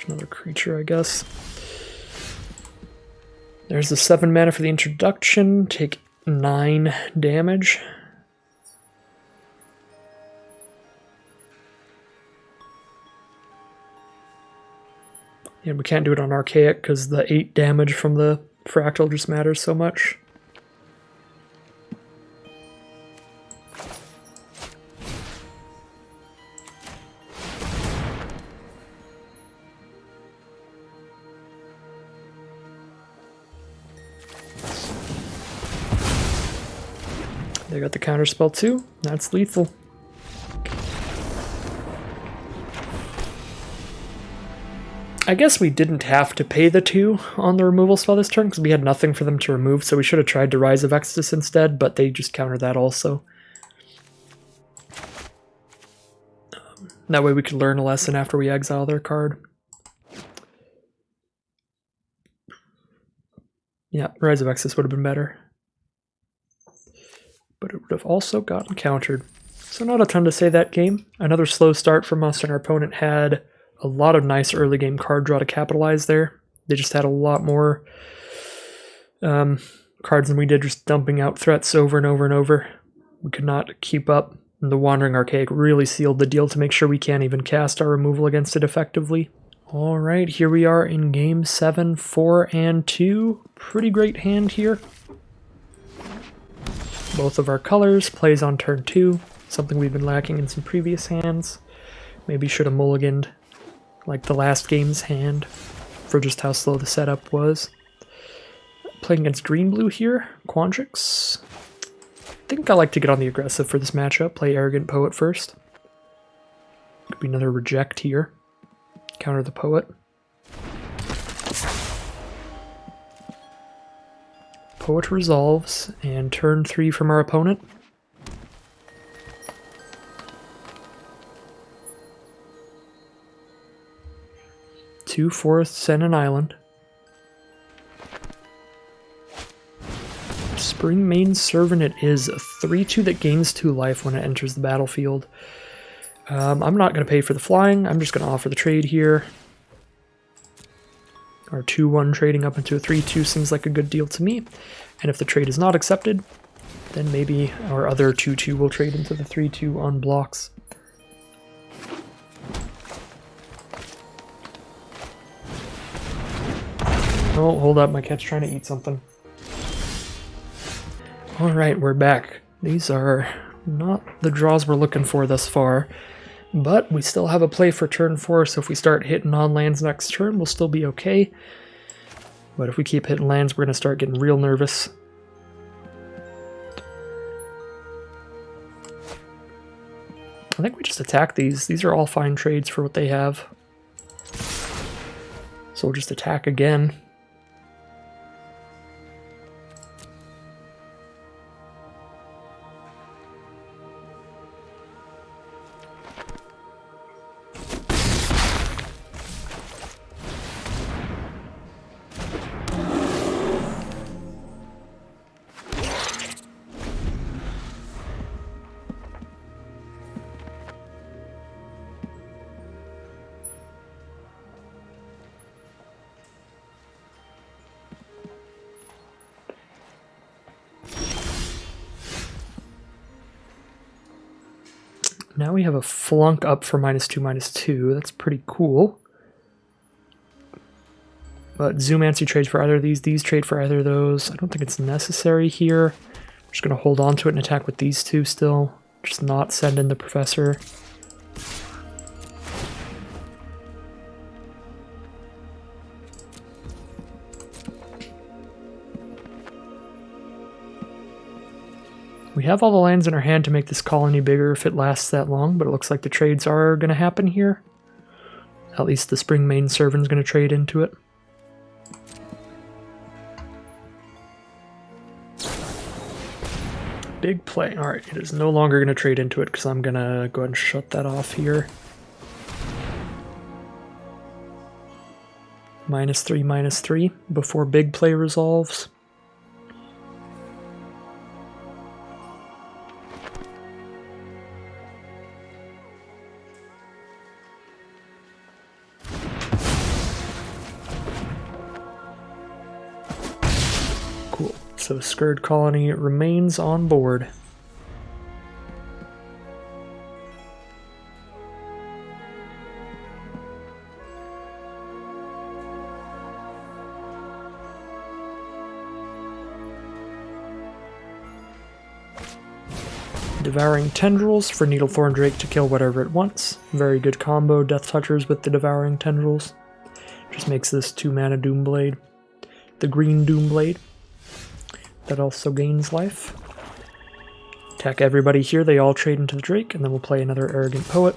Another creature, I guess. There's the 7 mana for the introduction. Take 9 damage. And we can't do it on Archaic because the 8 damage from the Fractal just matters so much. They got the counterspell too. That's lethal. I guess we didn't have to pay the 2 on the removal spell this turn because we had nothing for them to remove, so we should have tried to Rise of Exodus instead, but they just countered that also. That way we could learn a lesson after we exile their card. Yeah, Rise of Exodus would have been better. But it would have also gotten countered. So not a ton to say that game. Another slow start from us, and our opponent had a lot of nice early game card draw to capitalize there. They just had a lot more cards than we did, just dumping out threats over and over and over. We could not keep up. And the Wandering Archaic really sealed the deal to make sure we can't even cast our removal against it effectively. Alright, here we are in game 7, 4 and 2. Pretty great hand here. Both of our colors, plays on turn 2, something we've been lacking in some previous hands. Maybe should have mulliganed like the last game's hand for just how slow the setup was. Playing against green-blue here, Quandrix. I think I like to get on the aggressive for this matchup, play Arrogant Poet first. Could be another reject here. Counter the Poet. Poet resolves, and turn 3 from our opponent. Two forests and an island. Springmane Servant it is, a 3/2 that gains 2 life when it enters the battlefield. I'm not going to pay for the flying, I'm just going to offer the trade here. Our 2/1 trading up into a 3/2 seems like a good deal to me. And if the trade is not accepted, then maybe our other 2/2 will trade into the 3/2 on blocks. Oh, hold up, my cat's trying to eat something. Alright, we're back. These are not the draws we're looking for thus far. But we still have a play for turn 4, so if we start hitting on lands next turn, we'll still be okay. But if we keep hitting lands, we're going to start getting real nervous. I think we just attack these. These are all fine trades for what they have. So we'll just attack again. Now we have a flunk up for -2/-2. That's pretty cool. But Zoomancy trades for either of these. These trade for either of those. I don't think it's necessary here. I'm just going to hold on to it and attack with these two still. Just not send in the Professor. We have all the lands in our hand to make this colony bigger if it lasts that long, but it looks like the trades are going to happen here. At least the Spring Main Servant's going to trade into it. Big play. Alright, it is no longer going to trade into it because I'm going to go ahead and shut that off here. -3/-3 before big play resolves. Cool. So Scourge Colony remains on board. Devouring Tendrils for Needlethorn Drake to kill whatever it wants. Very good combo, Death Touchers with the Devouring Tendrils. Just makes this 2-mana Doomblade. The green Doomblade. That also gains life. Attack everybody here, they all trade into the Drake, and then we'll play another Arrogant Poet.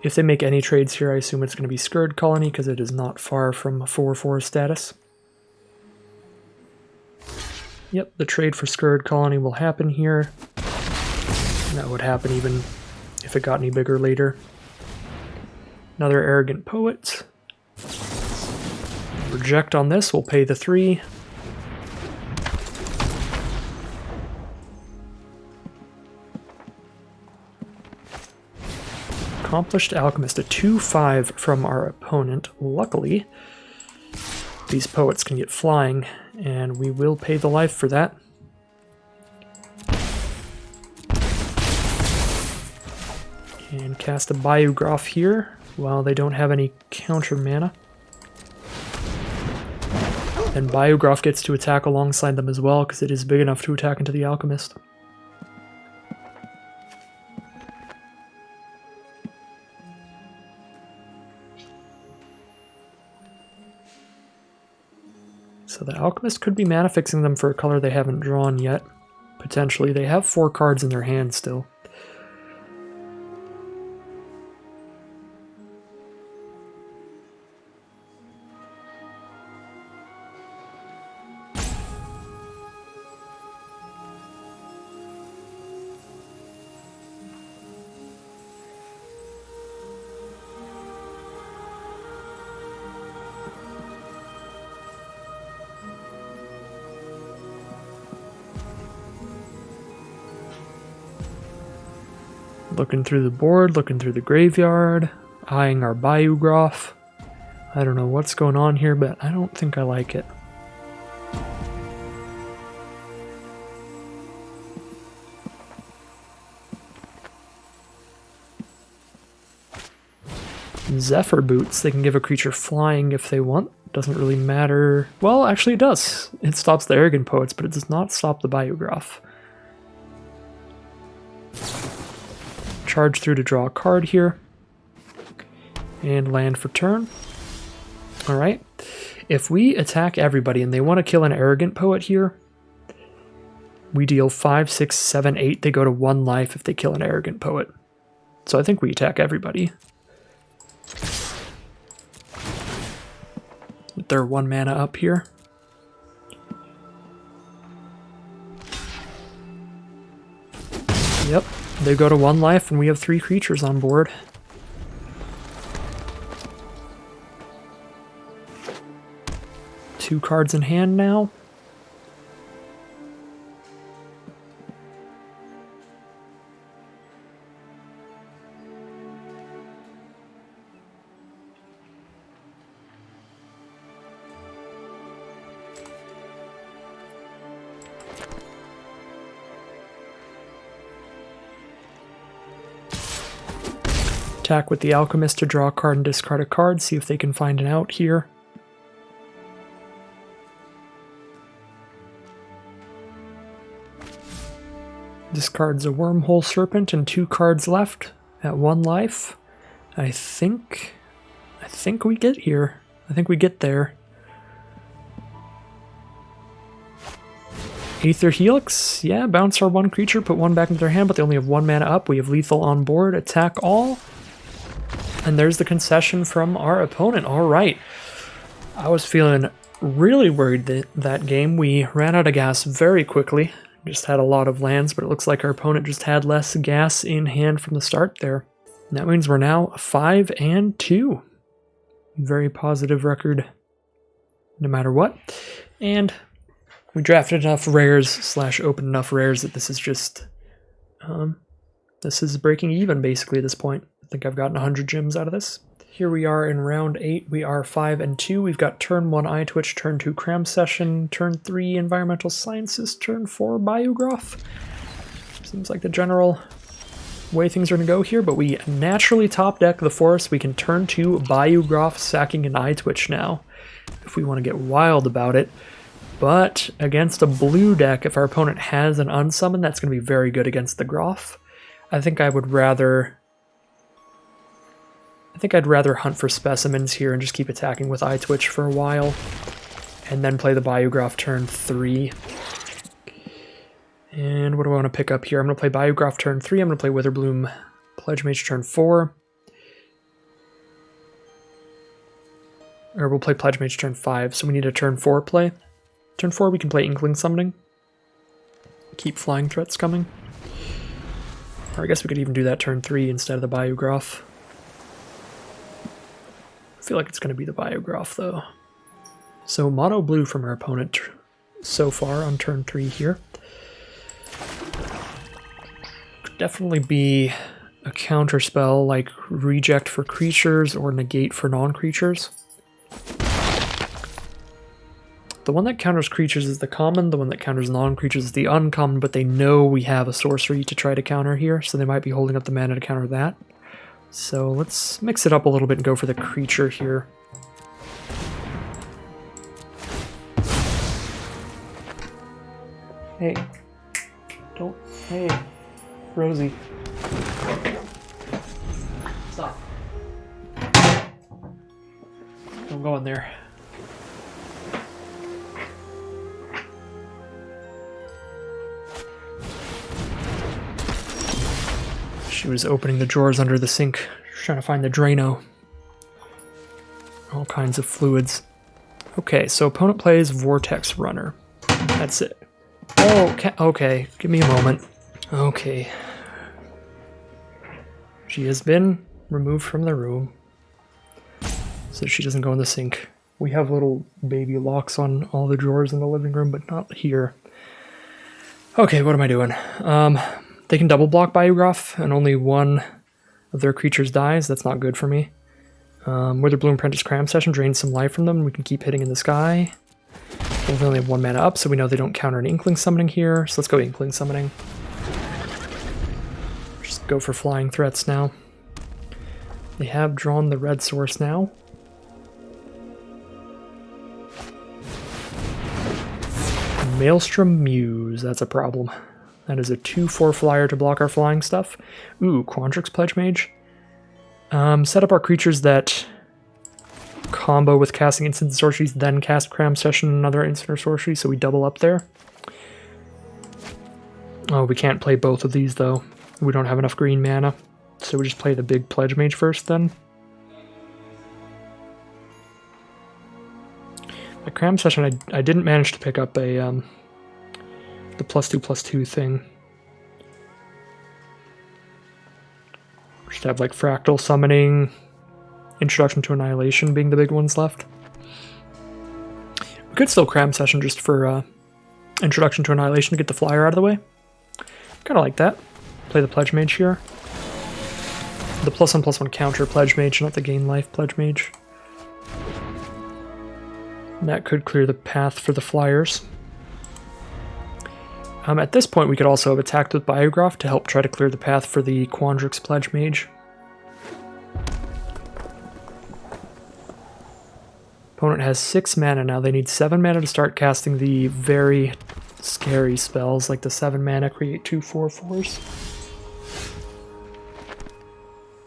If they make any trades here, I assume it's going to be Scourge Colony, because it is not far from a 4/4 status. Yep, the trade for Scourge Colony will happen here. And that would happen even if it got any bigger later. Another Arrogant Poet. Reject on this, we'll pay the 3. Accomplished Alchemist, a 2/5 from our opponent. Luckily, these poets can get flying, and we will pay the life for that. And cast a Biograph here, while they don't have any counter mana. And Biograph gets to attack alongside them as well, because it is big enough to attack into the Alchemist. So the Alchemist could be mana fixing them for a color they haven't drawn yet. Potentially. They have 4 cards in their hand still. Looking through the board, looking through the graveyard, eyeing our Biograph. I don't know what's going on here, but I don't think I like it. Zephyr Boots, they can give a creature flying if they want. Doesn't really matter. Well, actually it does. It stops the Arrogant Poets, but it does not stop the Biograph. Charge through to draw a card here. And land for turn. Alright. If we attack everybody and they want to kill an Arrogant Poet here, we deal 5, 6, 7, 8. They go to 1 life if they kill an Arrogant Poet. So I think we attack everybody. With their 1 mana up here. Yep, they go to 1 life and we have 3 creatures on board. Two cards in hand now. Attack with the Alchemist to draw a card and discard a card, see if they can find an out here. Discards a Wormhole Serpent and 2 cards left at 1 life. I think we get here. I think we get there. Aether Helix, yeah, bounce our 1 creature, put 1 back into their hand, but they only have 1 mana up. We have lethal on board, attack all. And there's the concession from our opponent. All right. I was feeling really worried that game. We ran out of gas very quickly. Just had a lot of lands, but it looks like our opponent just had less gas in hand from the start there. And that means we're now 5-2. Very positive record no matter what. And we drafted enough rares / opened enough rares that this is just... this is breaking even basically at this point. I think I've gotten 100 gems out of this. Here we are in round 8. We are 5-2. We've got turn 1 Eye Twitch, turn 2 Cram Session, turn 3 Environmental Sciences, turn 4 Biograph. Seems like the general way things are going to go here, but we naturally top deck the forest. We can turn 2 Biograph, sacking an Eye Twitch now, if we want to get wild about it. But against a blue deck, if our opponent has an unsummon, that's going to be very good against the Groff. I think I'd rather hunt for specimens here and just keep attacking with Eye Twitch for a while, and then play the Biograph turn 3. And what do I want to pick up here? I'm going to play Biograph turn 3. I'm going to play Witherbloom Pledgemage turn 4. Or we'll play Pledgemage turn 5, so we need a turn 4 play. Turn 4 we can play Inkling Summoning. Keep flying threats coming. Or I guess we could even do that turn 3 instead of the Biograph. I feel like it's going to be the Biograph though. So mono blue from our opponent so far on turn 3 here. Could definitely be a counter spell like reject for creatures or negate for non-creatures. The one that counters creatures is the common, the one that counters non-creatures is the uncommon, but they know we have a sorcery to try to counter here, so they might be holding up the mana to counter that. So let's mix it up a little bit and go for the creature here. Hey. Hey. Rosie. Stop. Don't go in there. She was opening the drawers under the sink, trying to find the Drano. All kinds of fluids. Okay, so opponent plays Vortex Runner. That's it. Oh, okay, give me a moment. Okay. She has been removed from the room, so she doesn't go in the sink. We have little baby locks on all the drawers in the living room, but not here. Okay, what am I doing? They can double block Biograph, and only one of their creatures dies. That's not good for me. Witherbloom Apprentice Cram Session drains some life from them. We can keep hitting in the sky. Well, they only have 1 mana up, so we know they don't counter an Inkling Summoning here. So let's go Inkling Summoning. Just go for flying threats now. They have drawn the red source now. Maelstrom Muse, that's a problem. That is a 2/4 flyer to block our flying stuff. Ooh, Quandrix Pledgemage. Set up our creatures that combo with casting instant sorceries, then cast Cram Session, another instant or sorcery, so we double up there. Oh, we can't play both of these though. We don't have enough green mana, so we just play the big Pledgemage first then. The Cram Session, I didn't manage to pick up a the +2/+2 thing. Just have like Fractal Summoning, Introduction to Annihilation being the big ones left. We could still Cram Session just for Introduction to Annihilation to get the flyer out of the way. Kind of like that. Play the Pledgemage here. The +1/+1 counter Pledgemage, not the gain life Pledgemage. That could clear the path for the flyers. At this point, we could also have attacked with Biograph to help try to clear the path for the Quandrix Pledgemage. Opponent has 6 mana now. They need 7 mana to start casting the very scary spells, like the 7 mana create 2 4/4s.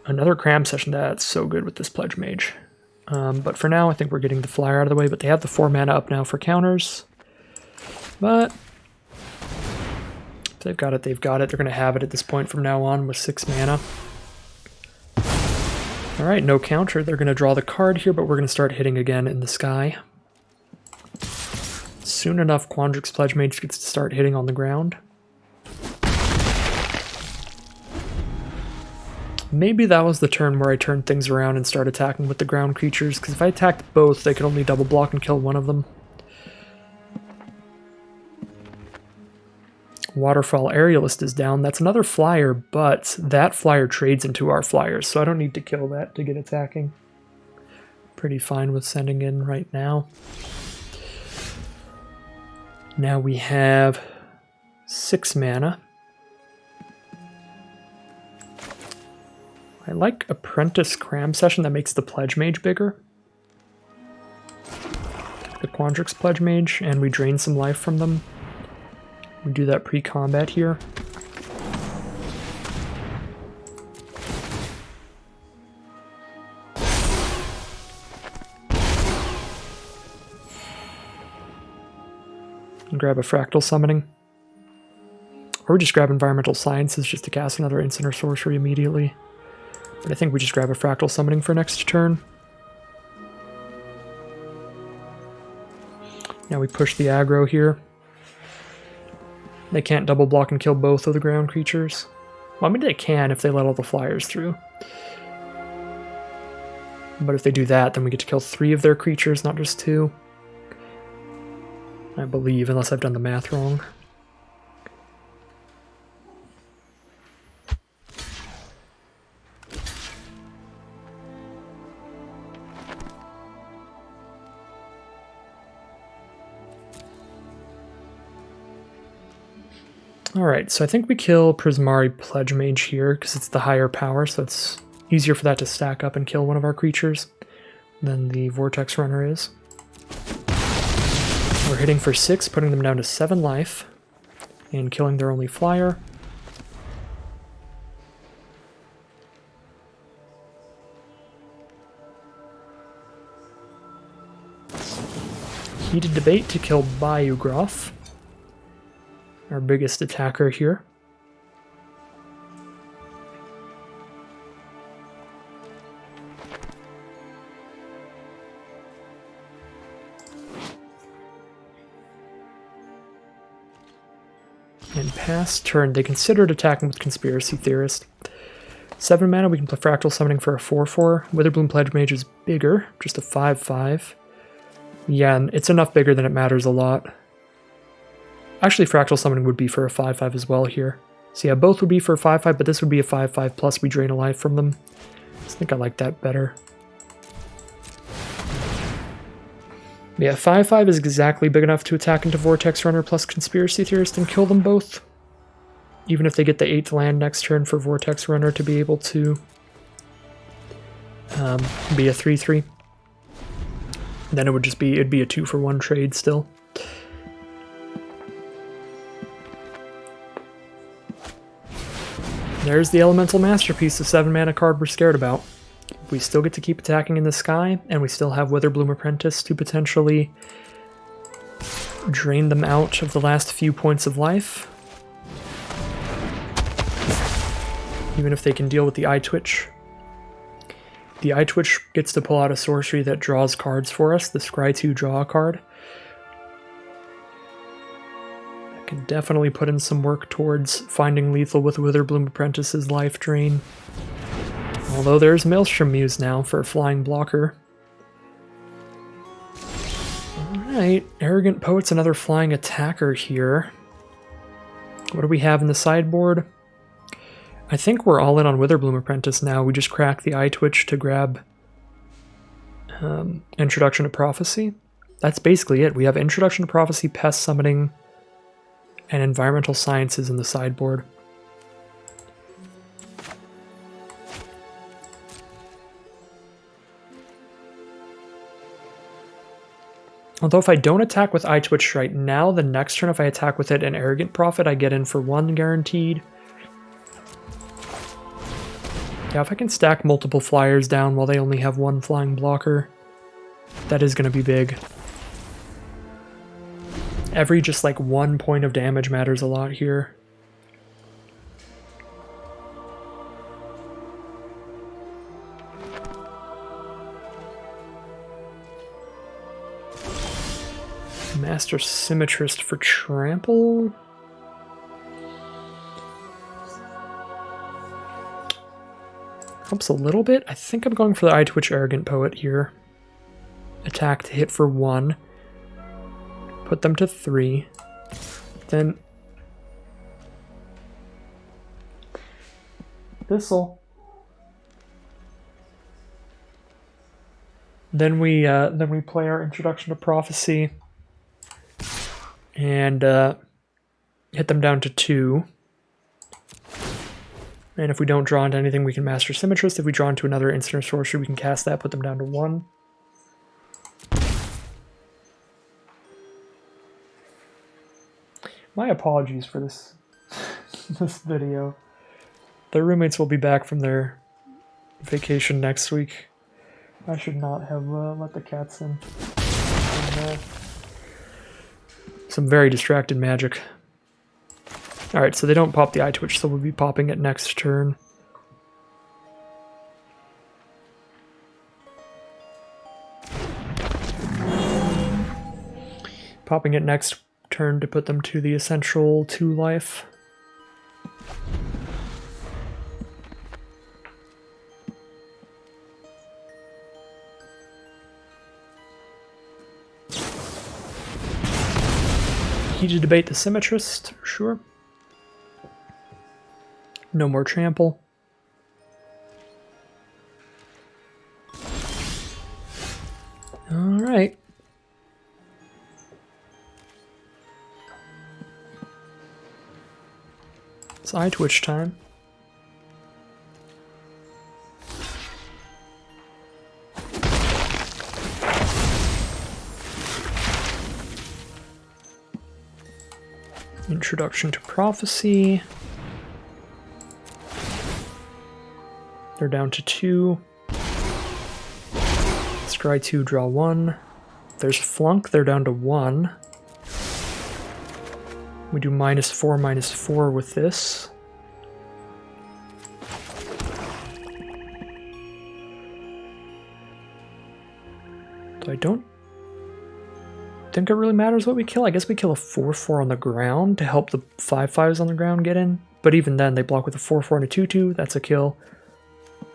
Another Cram Session. That's so good with this Pledgemage. But for now, I think we're getting the flyer out of the way, but they have the 4 mana up now for counters. But if they've got it, they've got it. They're going to have it at this point from now on with 6 mana. Alright, no counter. They're going to draw the card here, but we're going to start hitting again in the sky. Soon enough, Quandrix Pledgemage gets to start hitting on the ground. Maybe that was the turn where I turned things around and started attacking with the ground creatures, because if I attacked both, they could only double block and kill one of them. Waterfall Aerialist is down. That's another flyer, but that flyer trades into our flyers, so I don't need to kill that to get attacking. Pretty fine with sending in right now. Now we have 6 mana. I like Apprentice Cram Session that makes the Pledgemage bigger. The Quandrix Pledgemage, and we drain some life from them. We do that pre-combat here. And grab a Fractal Summoning. Or we just grab Environmental Sciences just to cast another instant or sorcery immediately. But I think we just grab a Fractal Summoning for next turn. Now we push the aggro here. They can't double block and kill both of the ground creatures. Well, I mean, they can if they let all the flyers through. But if they do that, then we get to kill 3 of their creatures, not just 2. I believe, unless I've done the math wrong. Alright, so I think we kill Prismari Pledgemage here, because it's the higher power, so it's easier for that to stack up and kill one of our creatures than the Vortex Runner is. We're hitting for 6, putting them down to 7 life, and killing their only flyer. Heated Debate to kill Biograph, our biggest attacker here. And pass turn. They considered attacking with Conspiracy Theorist. 7 mana, we can play Fractal Summoning for a 4/4. Witherbloom Pledgemage is bigger, just a 5/5. Yeah, and it's enough bigger that it matters a lot. Actually, Fractal Summoning would be for a 5/5 as well here. So yeah, both would be for a 5/5, but this would be a 5/5 plus we drain a life from them. I think I like that better. Yeah, 5/5 is exactly big enough to attack into Vortex Runner plus Conspiracy Theorist and kill them both. Even if they get the 8th land next turn for Vortex Runner to be able to be a 3/3. Then it would just be, it'd be a 2-for-1 trade still. There's the Elemental Masterpiece, the 7 mana card we're scared about. we still get to keep attacking in the sky, and we still have Witherbloom Apprentice to potentially drain them out of the last few points of life. Even if they can deal with the Eye Twitch. The Eye Twitch gets to pull out a sorcery that draws cards for us, the Scry 2 draw a card. I can definitely put in some work towards finding lethal with Witherbloom Apprentice's life drain. Although there's Maelstrom Muse now for a flying blocker. Alright, Arrogant Poet's another flying attacker here. What do we have in the sideboard? I think we're all in on Witherbloom Apprentice now. We just crack the Eye Twitch to grab Introduction to Prophecy. That's basically it. We have Introduction to Prophecy, Pest Summoning, and Environmental Sciences in the sideboard. Although if I don't attack with Eye Twitch right now, the next turn if I attack with it and Arrogant Prophet, I get in for 1 guaranteed. Yeah, if I can stack multiple flyers down while they only have 1 flying blocker, that is going to be big. Every just like 1 point of damage matters a lot here. Master Symmetrist for trample. Helps a little bit. I think I'm going for the Eye Twitch Arrogant Poet here. Attack to hit for 1. Put them to 3. Then this'll. Then we play our Introduction to Prophecy and hit them down to 2. And if we don't draw into anything, we can Master Symmetrist. If we draw into another instant or sorcery, we can cast that, put them down to 1. My apologies for this this video. The roommates will be back from their vacation next week. I should not have let the cats in. And, some very distracted magic. Alright, so they don't pop the Eye Twitch, so we'll be popping it next turn. Popping it next turn to put them to the essential 2 life. Heated Debate the Symmetrist, sure. No more trample. Alright. It's Eye Twitch time. Introduction to Prophecy. They're down to 2. Scry 2, draw 1. There's Flunk, they're down to 1. We do -4/-4 with this. So I don't think it really matters what we kill. I guess we kill a 4/4 on the ground to help the 5/5s on the ground get in. But even then, they block with a 4/4 and a 2/2. That's a kill.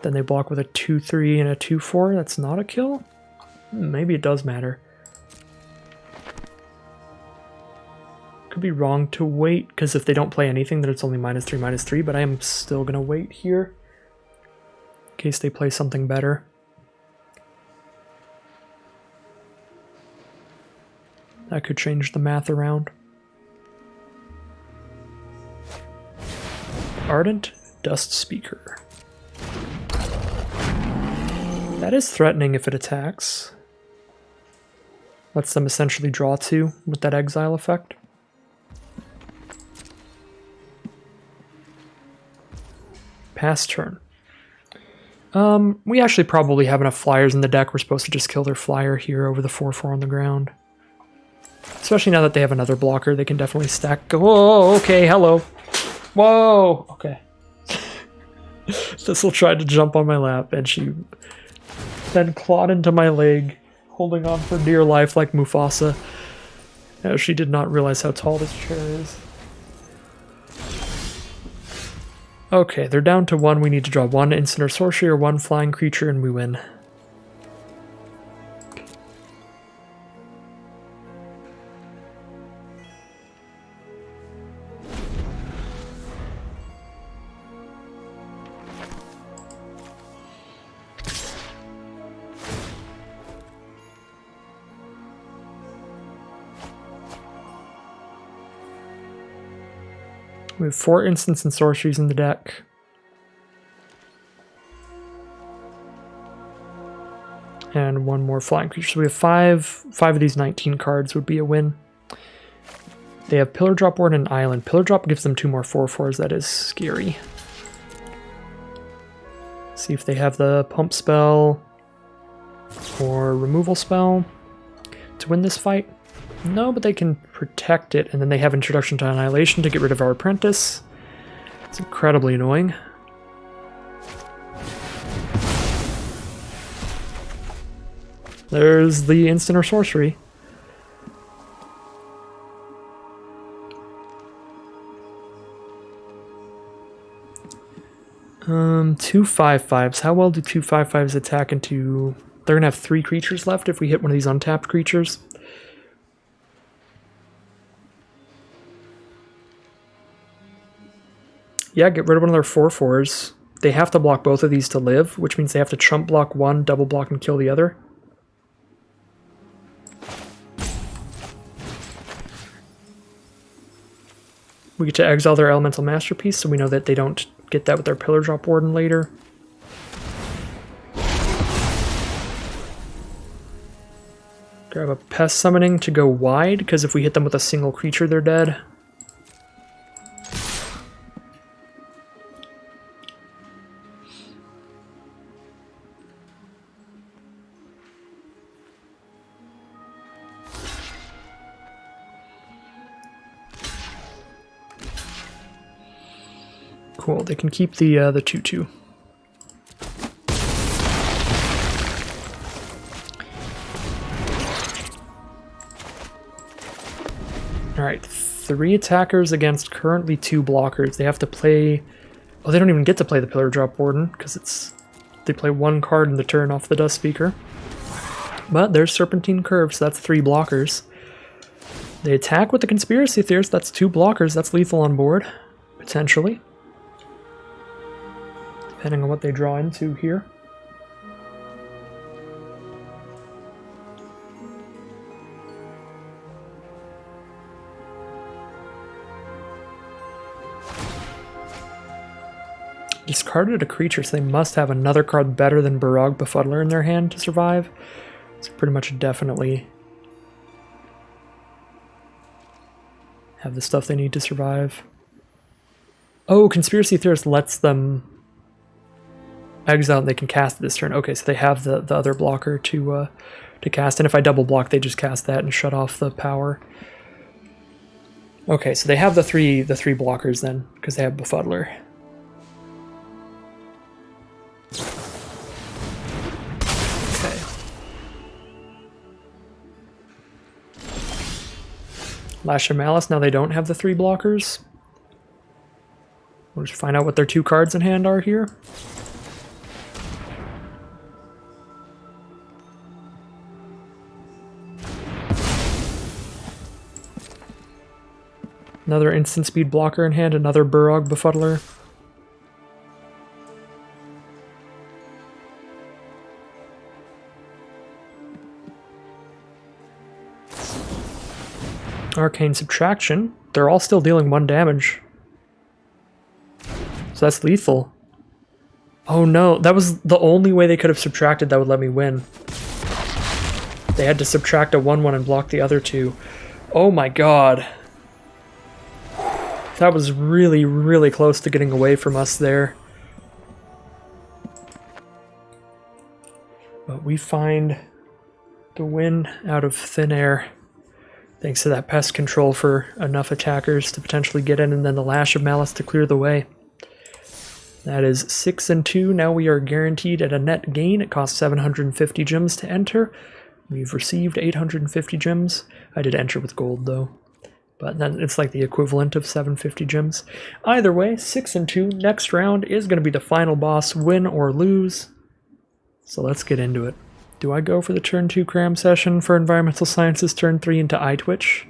Then they block with a 2/3 and a 2/4. That's not a kill? Maybe it does matter. Could be wrong to wait, because if they don't play anything, then it's only -3/-3, but I am still going to wait here in case they play something better. That could change the math around. Ardent Dust Speaker. That is threatening if it attacks. Lets them essentially draw 2 with that exile effect. Pass turn. We actually probably have enough flyers in the deck. We're supposed to just kill their flyer here over the 4/4 on the ground. Especially now that they have another blocker, they can definitely stack. Whoa, okay, hello. Whoa, okay. This'll tried to jump on my lap, and she then clawed into my leg, holding on for dear life like Mufasa. No, she did not realize how tall this chair is. Okay, they're down to 1. We need to draw 1 instant or sorcery or 1 flying creature, and we win. We have 4 instants and sorceries in the deck. And 1 more flying creature. So we have 5 of these 19 cards would be a win. They have Pillar Drop Ward and Island. Pillar Drop gives them 2 more 4/4s. That is scary. See if they have the Pump Spell or Removal Spell to win this fight. No, but they can protect it, and then they have Introduction to Annihilation to get rid of our Apprentice. It's incredibly annoying. There's the instant or sorcery. Two 5/5s. How well do 2 5/5s attack into... They're gonna have 3 creatures left if we hit one of these untapped creatures. Yeah, get rid of one of their 4/4s. They have to block both of these to live, which means they have to chump block one, double block, and kill the other. We get to exile their Elemental Masterpiece, so we know that they don't get that with their Pillar Drop Warden later. Grab a Pest Summoning to go wide, because if we hit them with a single creature, they're dead. Cool, they can keep the 2/2. Alright, 3 attackers against currently 2 blockers. They have to play... Oh, they don't even get to play the Pillar Drop Warden, because they play 1 card in the turn off the Dust Speaker. But there's Serpentine Curve, so that's 3 blockers. They attack with the Conspiracy Theorist, that's 2 blockers, that's lethal on board, potentially. Depending on what they draw into here. Discarded a creature, so they must have another card better than Barog Befuddler in their hand to survive. So pretty much definitely have the stuff they need to survive. Oh, Conspiracy Theorist lets them exile and they can cast it this turn. Okay, so they have the other blocker to cast, and if I double block, they just cast that and shut off the power. Okay, so they have the three blockers then, because they have Befuddler. Okay. Lash of Malice, now they don't have the 3 blockers. We'll just find out what their 2 cards in hand are here. Another instant speed blocker in hand, another Barog Befuddler. Arcane Subtraction. They're all still dealing 1 damage. So that's lethal. Oh no, that was the only way they could have subtracted that would let me win. They had to subtract a 1/1 and block the other 2. Oh my god. That was really, really close to getting away from us there. But we find the win out of thin air. Thanks to that pest control for enough attackers to potentially get in, and then the Lash of Malice to clear the way. That is 6-2. Now we are guaranteed at a net gain. It costs 750 gems to enter. We've received 850 gems. I did enter with gold though, but then it's like the equivalent of 750 gems. Either way, 6-2. Next round is going to be the final boss, win or lose. So let's get into it. Do I go for the turn 2 cram session for Environmental Sciences, turn 3 into Eye Twitch?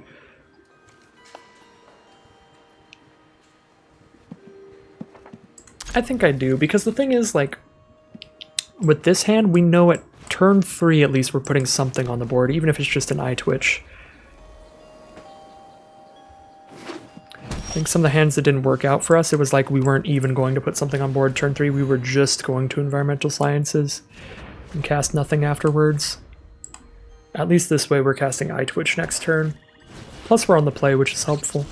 I think I do, because the thing is, like, with this hand, we know at turn 3 at least we're putting something on the board, even if it's just an Eye Twitch. I think some of the hands that didn't work out for us, it was like we weren't even going to put something on board turn 3, we were just going to Environmental Sciences and cast nothing afterwards. At least this way we're casting Eye Twitch next turn. Plus we're on the play, which is helpful.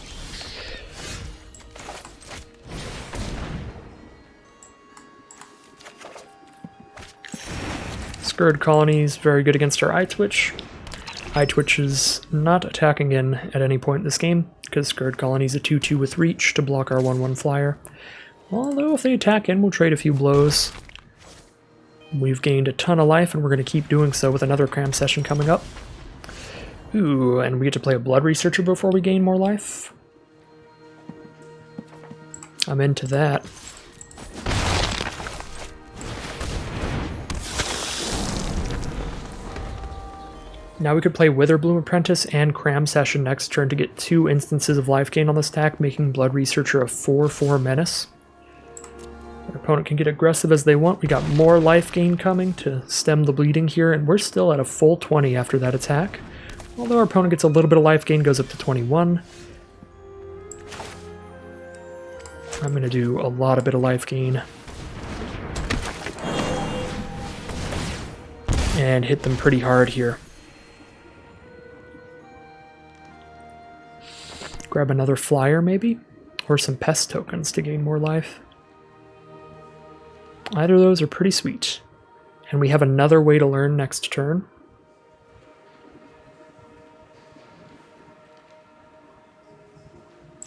Scourge Colonies, very good against our Eye Twitch. Eye Twitch is not attacking in at any point in this game, because Scourge Colony is a 2-2 with reach to block our 1-1 flyer. Although if they attack in, we'll trade a few blows. We've gained a ton of life, and we're going to keep doing so with another cram session coming up. Ooh, and we get to play a Blood Researcher before we gain more life. I'm into that. Now we could play Witherbloom Apprentice and Cram Session next turn to get 2 instances of life gain on the stack, making Blood Researcher a 4-4 menace. Our opponent can get aggressive as they want. We got more life gain coming to stem the bleeding here, and we're still at a full 20 after that attack. Although our opponent gets a little bit of life gain, goes up to 21. I'm going to do a lot of life gain. And hit them pretty hard here. Grab another flyer, maybe? Or some pest tokens to gain more life. Either of those are pretty sweet. And we have another way to learn next turn.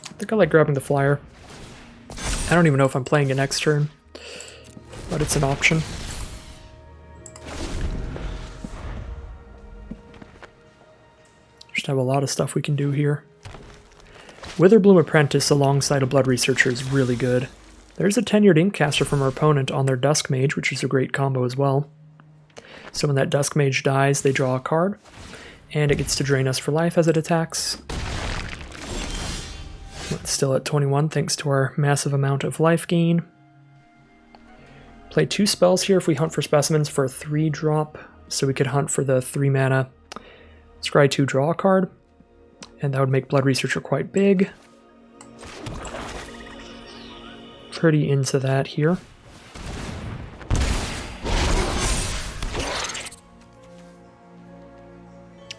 I think I like grabbing the flyer. I don't even know if I'm playing it next turn, but it's an option. Just have a lot of stuff we can do here. Witherbloom Apprentice alongside a Blood Researcher is really good. There's a tenured Inkcaster from our opponent on their Dusk Mage, which is a great combo as well. So when that Dusk Mage dies, they draw a card, and it gets to drain us for life as it attacks. It's still at 21 thanks to our massive amount of life gain. Play 2 spells here if we hunt for specimens for a 3-drop, so we could hunt for the 3-mana Scry 2 draw card. And that would make Blood Researcher quite big. Pretty into that here.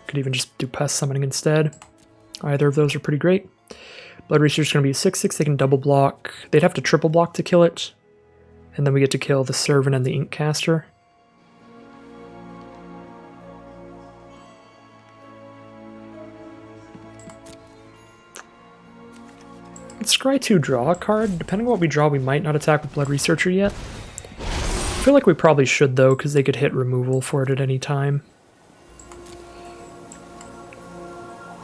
Could even just do Pest Summoning instead. Either of those are pretty great. Blood Researcher is going to be a 6-6. They can double block. They'd have to triple block to kill it. And then we get to kill the Servant and the Inkcaster. Scry 2 draw a card. Depending on what we draw, we might not attack with Blood Researcher yet. I feel like we probably should though, because they could hit removal for it at any time.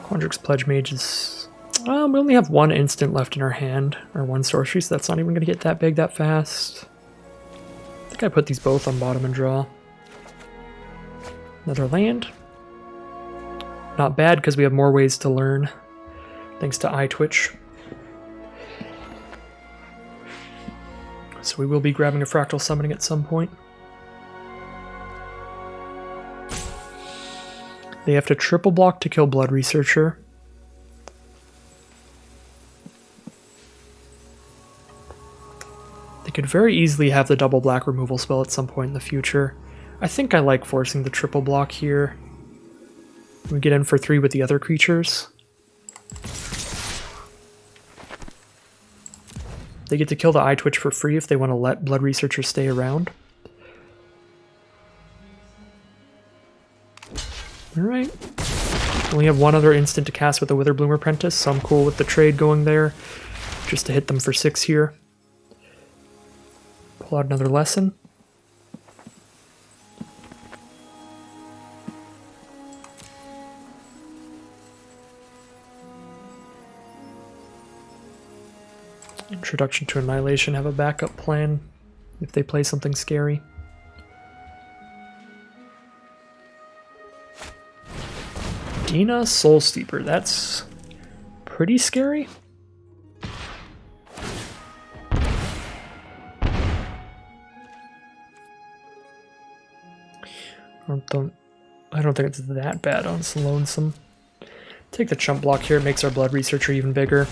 Quandrix Pledgemage is... we only have 1 instant left in our hand, or 1 sorcery, so that's not even going to get that big that fast. I think I put these both on bottom and draw. Another land. Not bad, because we have more ways to learn, thanks to Eye Twitch. So we will be grabbing a Fractal Summoning at some point. They have to triple block to kill Blood Researcher. They could very easily have the double black removal spell at some point in the future. I think I like forcing the triple block here. We get in for 3 with the other creatures. They get to kill the Eye Twitch for free if they want to let Blood Researcher stay around. Alright. We have one other instant to cast with the Witherbloom Apprentice, so I'm cool with the trade going there. Just to hit them for 6 here. Pull out another lesson. Introduction to Annihilation, have a backup plan if they play something scary. Dina Soul Steeper, that's pretty scary. I don't think it's that bad on Lonesome. Take the chump block here, it makes our Blood Researcher even bigger.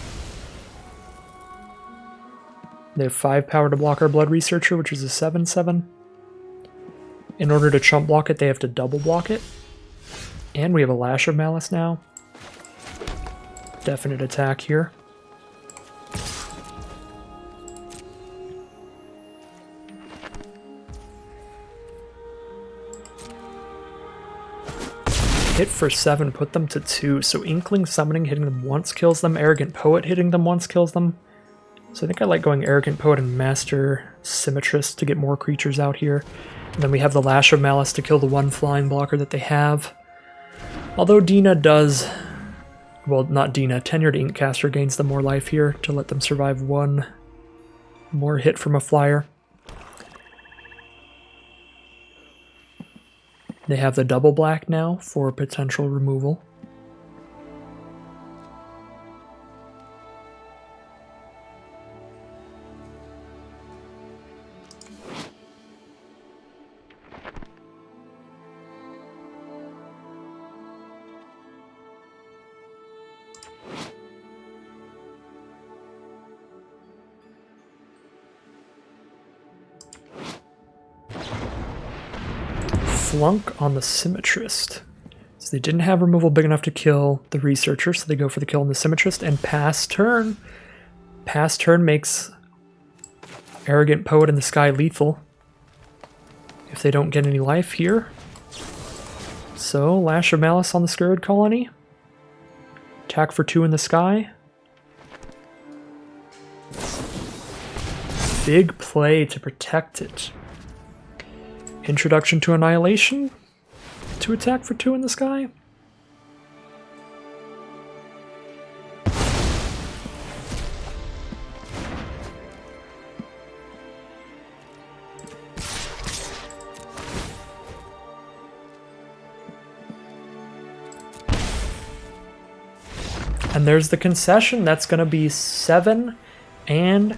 They have 5 power to block our Blood Researcher, which is a 7/7. In order to chump block it, they have to double block it. And we have a Lash of Malice now. Definite attack here. Hit for 7, put them to 2. So Inkling Summoning hitting them once kills them. Arrogant Poet hitting them once kills them. So I think I like going Arrogant Poet and Master Symmetrist to get more creatures out here. And then we have the Lash of Malice to kill the 1 flying blocker that they have. Although Dina does... Well, not Dina. Tenured Inkcaster gains them more life here to let them survive 1 more hit from a flyer. They have the double black now for potential removal. Flunk on the Symmetrist. So they didn't have removal big enough to kill the Researcher, so they go for the kill on the Symmetrist, and pass turn. Pass turn makes Arrogant Poet in the Sky lethal if they don't get any life here. So Lash of Malice on the Scarred Colony. Attack for 2 in the sky. Big play to protect it. Introduction to Annihilation to attack for 2 in the sky. And there's the concession. That's going to be 7 and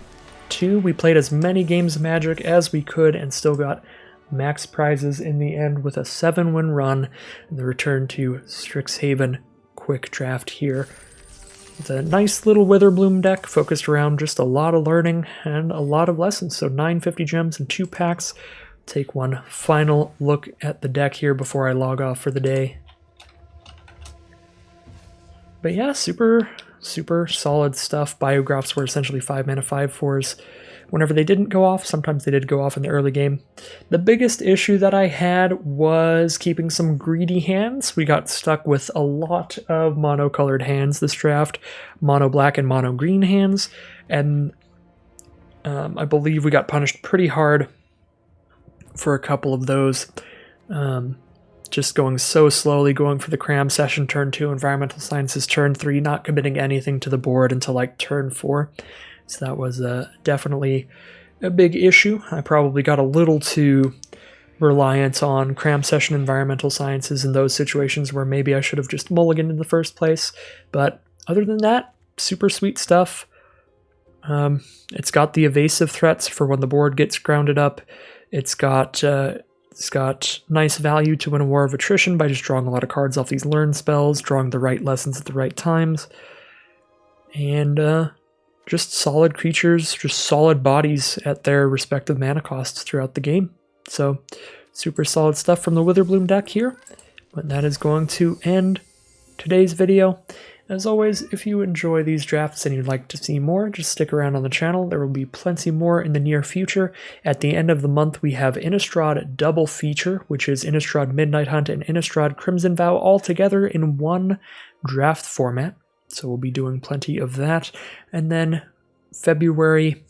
2. We played as many games of Magic as we could and still got max prizes in the end with a 7-win run and the return to Strixhaven Quick Draft here. It's a nice little Witherbloom deck focused around just a lot of learning and a lot of lessons. So 950 gems and 2 packs. Take one final look at the deck here before I log off for the day. But yeah, super solid stuff. Biographs were essentially 5-mana 5/4s. Whenever they didn't go off, sometimes they did go off in the early game. The biggest issue that I had was keeping some greedy hands. We got stuck with a lot of mono-colored hands this draft, mono black and mono green hands, and I believe we got punished pretty hard for a couple of those. Just going so slowly, going for the Cram Session turn 2, Environmental Sciences turn 3, not committing anything to the board until like turn 4. So that was definitely a big issue. I probably got a little too reliant on Cram Session Environmental Sciences in those situations where maybe I should have just mulliganed in the first place. But other than that, super sweet stuff. It's got the evasive threats for when the board gets grounded up. It's got nice value to win a War of Attrition by just drawing a lot of cards off these learn spells, drawing the right lessons at the right times. And just solid creatures, just solid bodies at their respective mana costs throughout the game. So, super solid stuff from the Witherbloom deck here. But that is going to end today's video. As always, if you enjoy these drafts and you'd like to see more, just stick around on the channel. There will be plenty more in the near future. At the end of the month, we have Innistrad double feature, which is Innistrad Midnight Hunt and Innistrad Crimson Vow all together in one draft format. So we'll be doing plenty of that. And then February,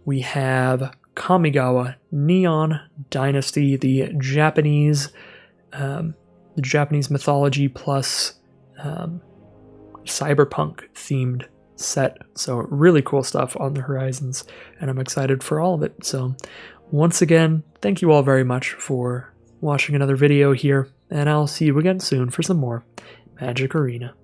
we have Kamigawa Neon Dynasty, the Japanese mythology plus cyberpunk themed set. So really cool stuff on the horizons, and I'm excited for all of it. So once again, thank you all very much for watching another video here, and I'll see you again soon for some more Magic Arena.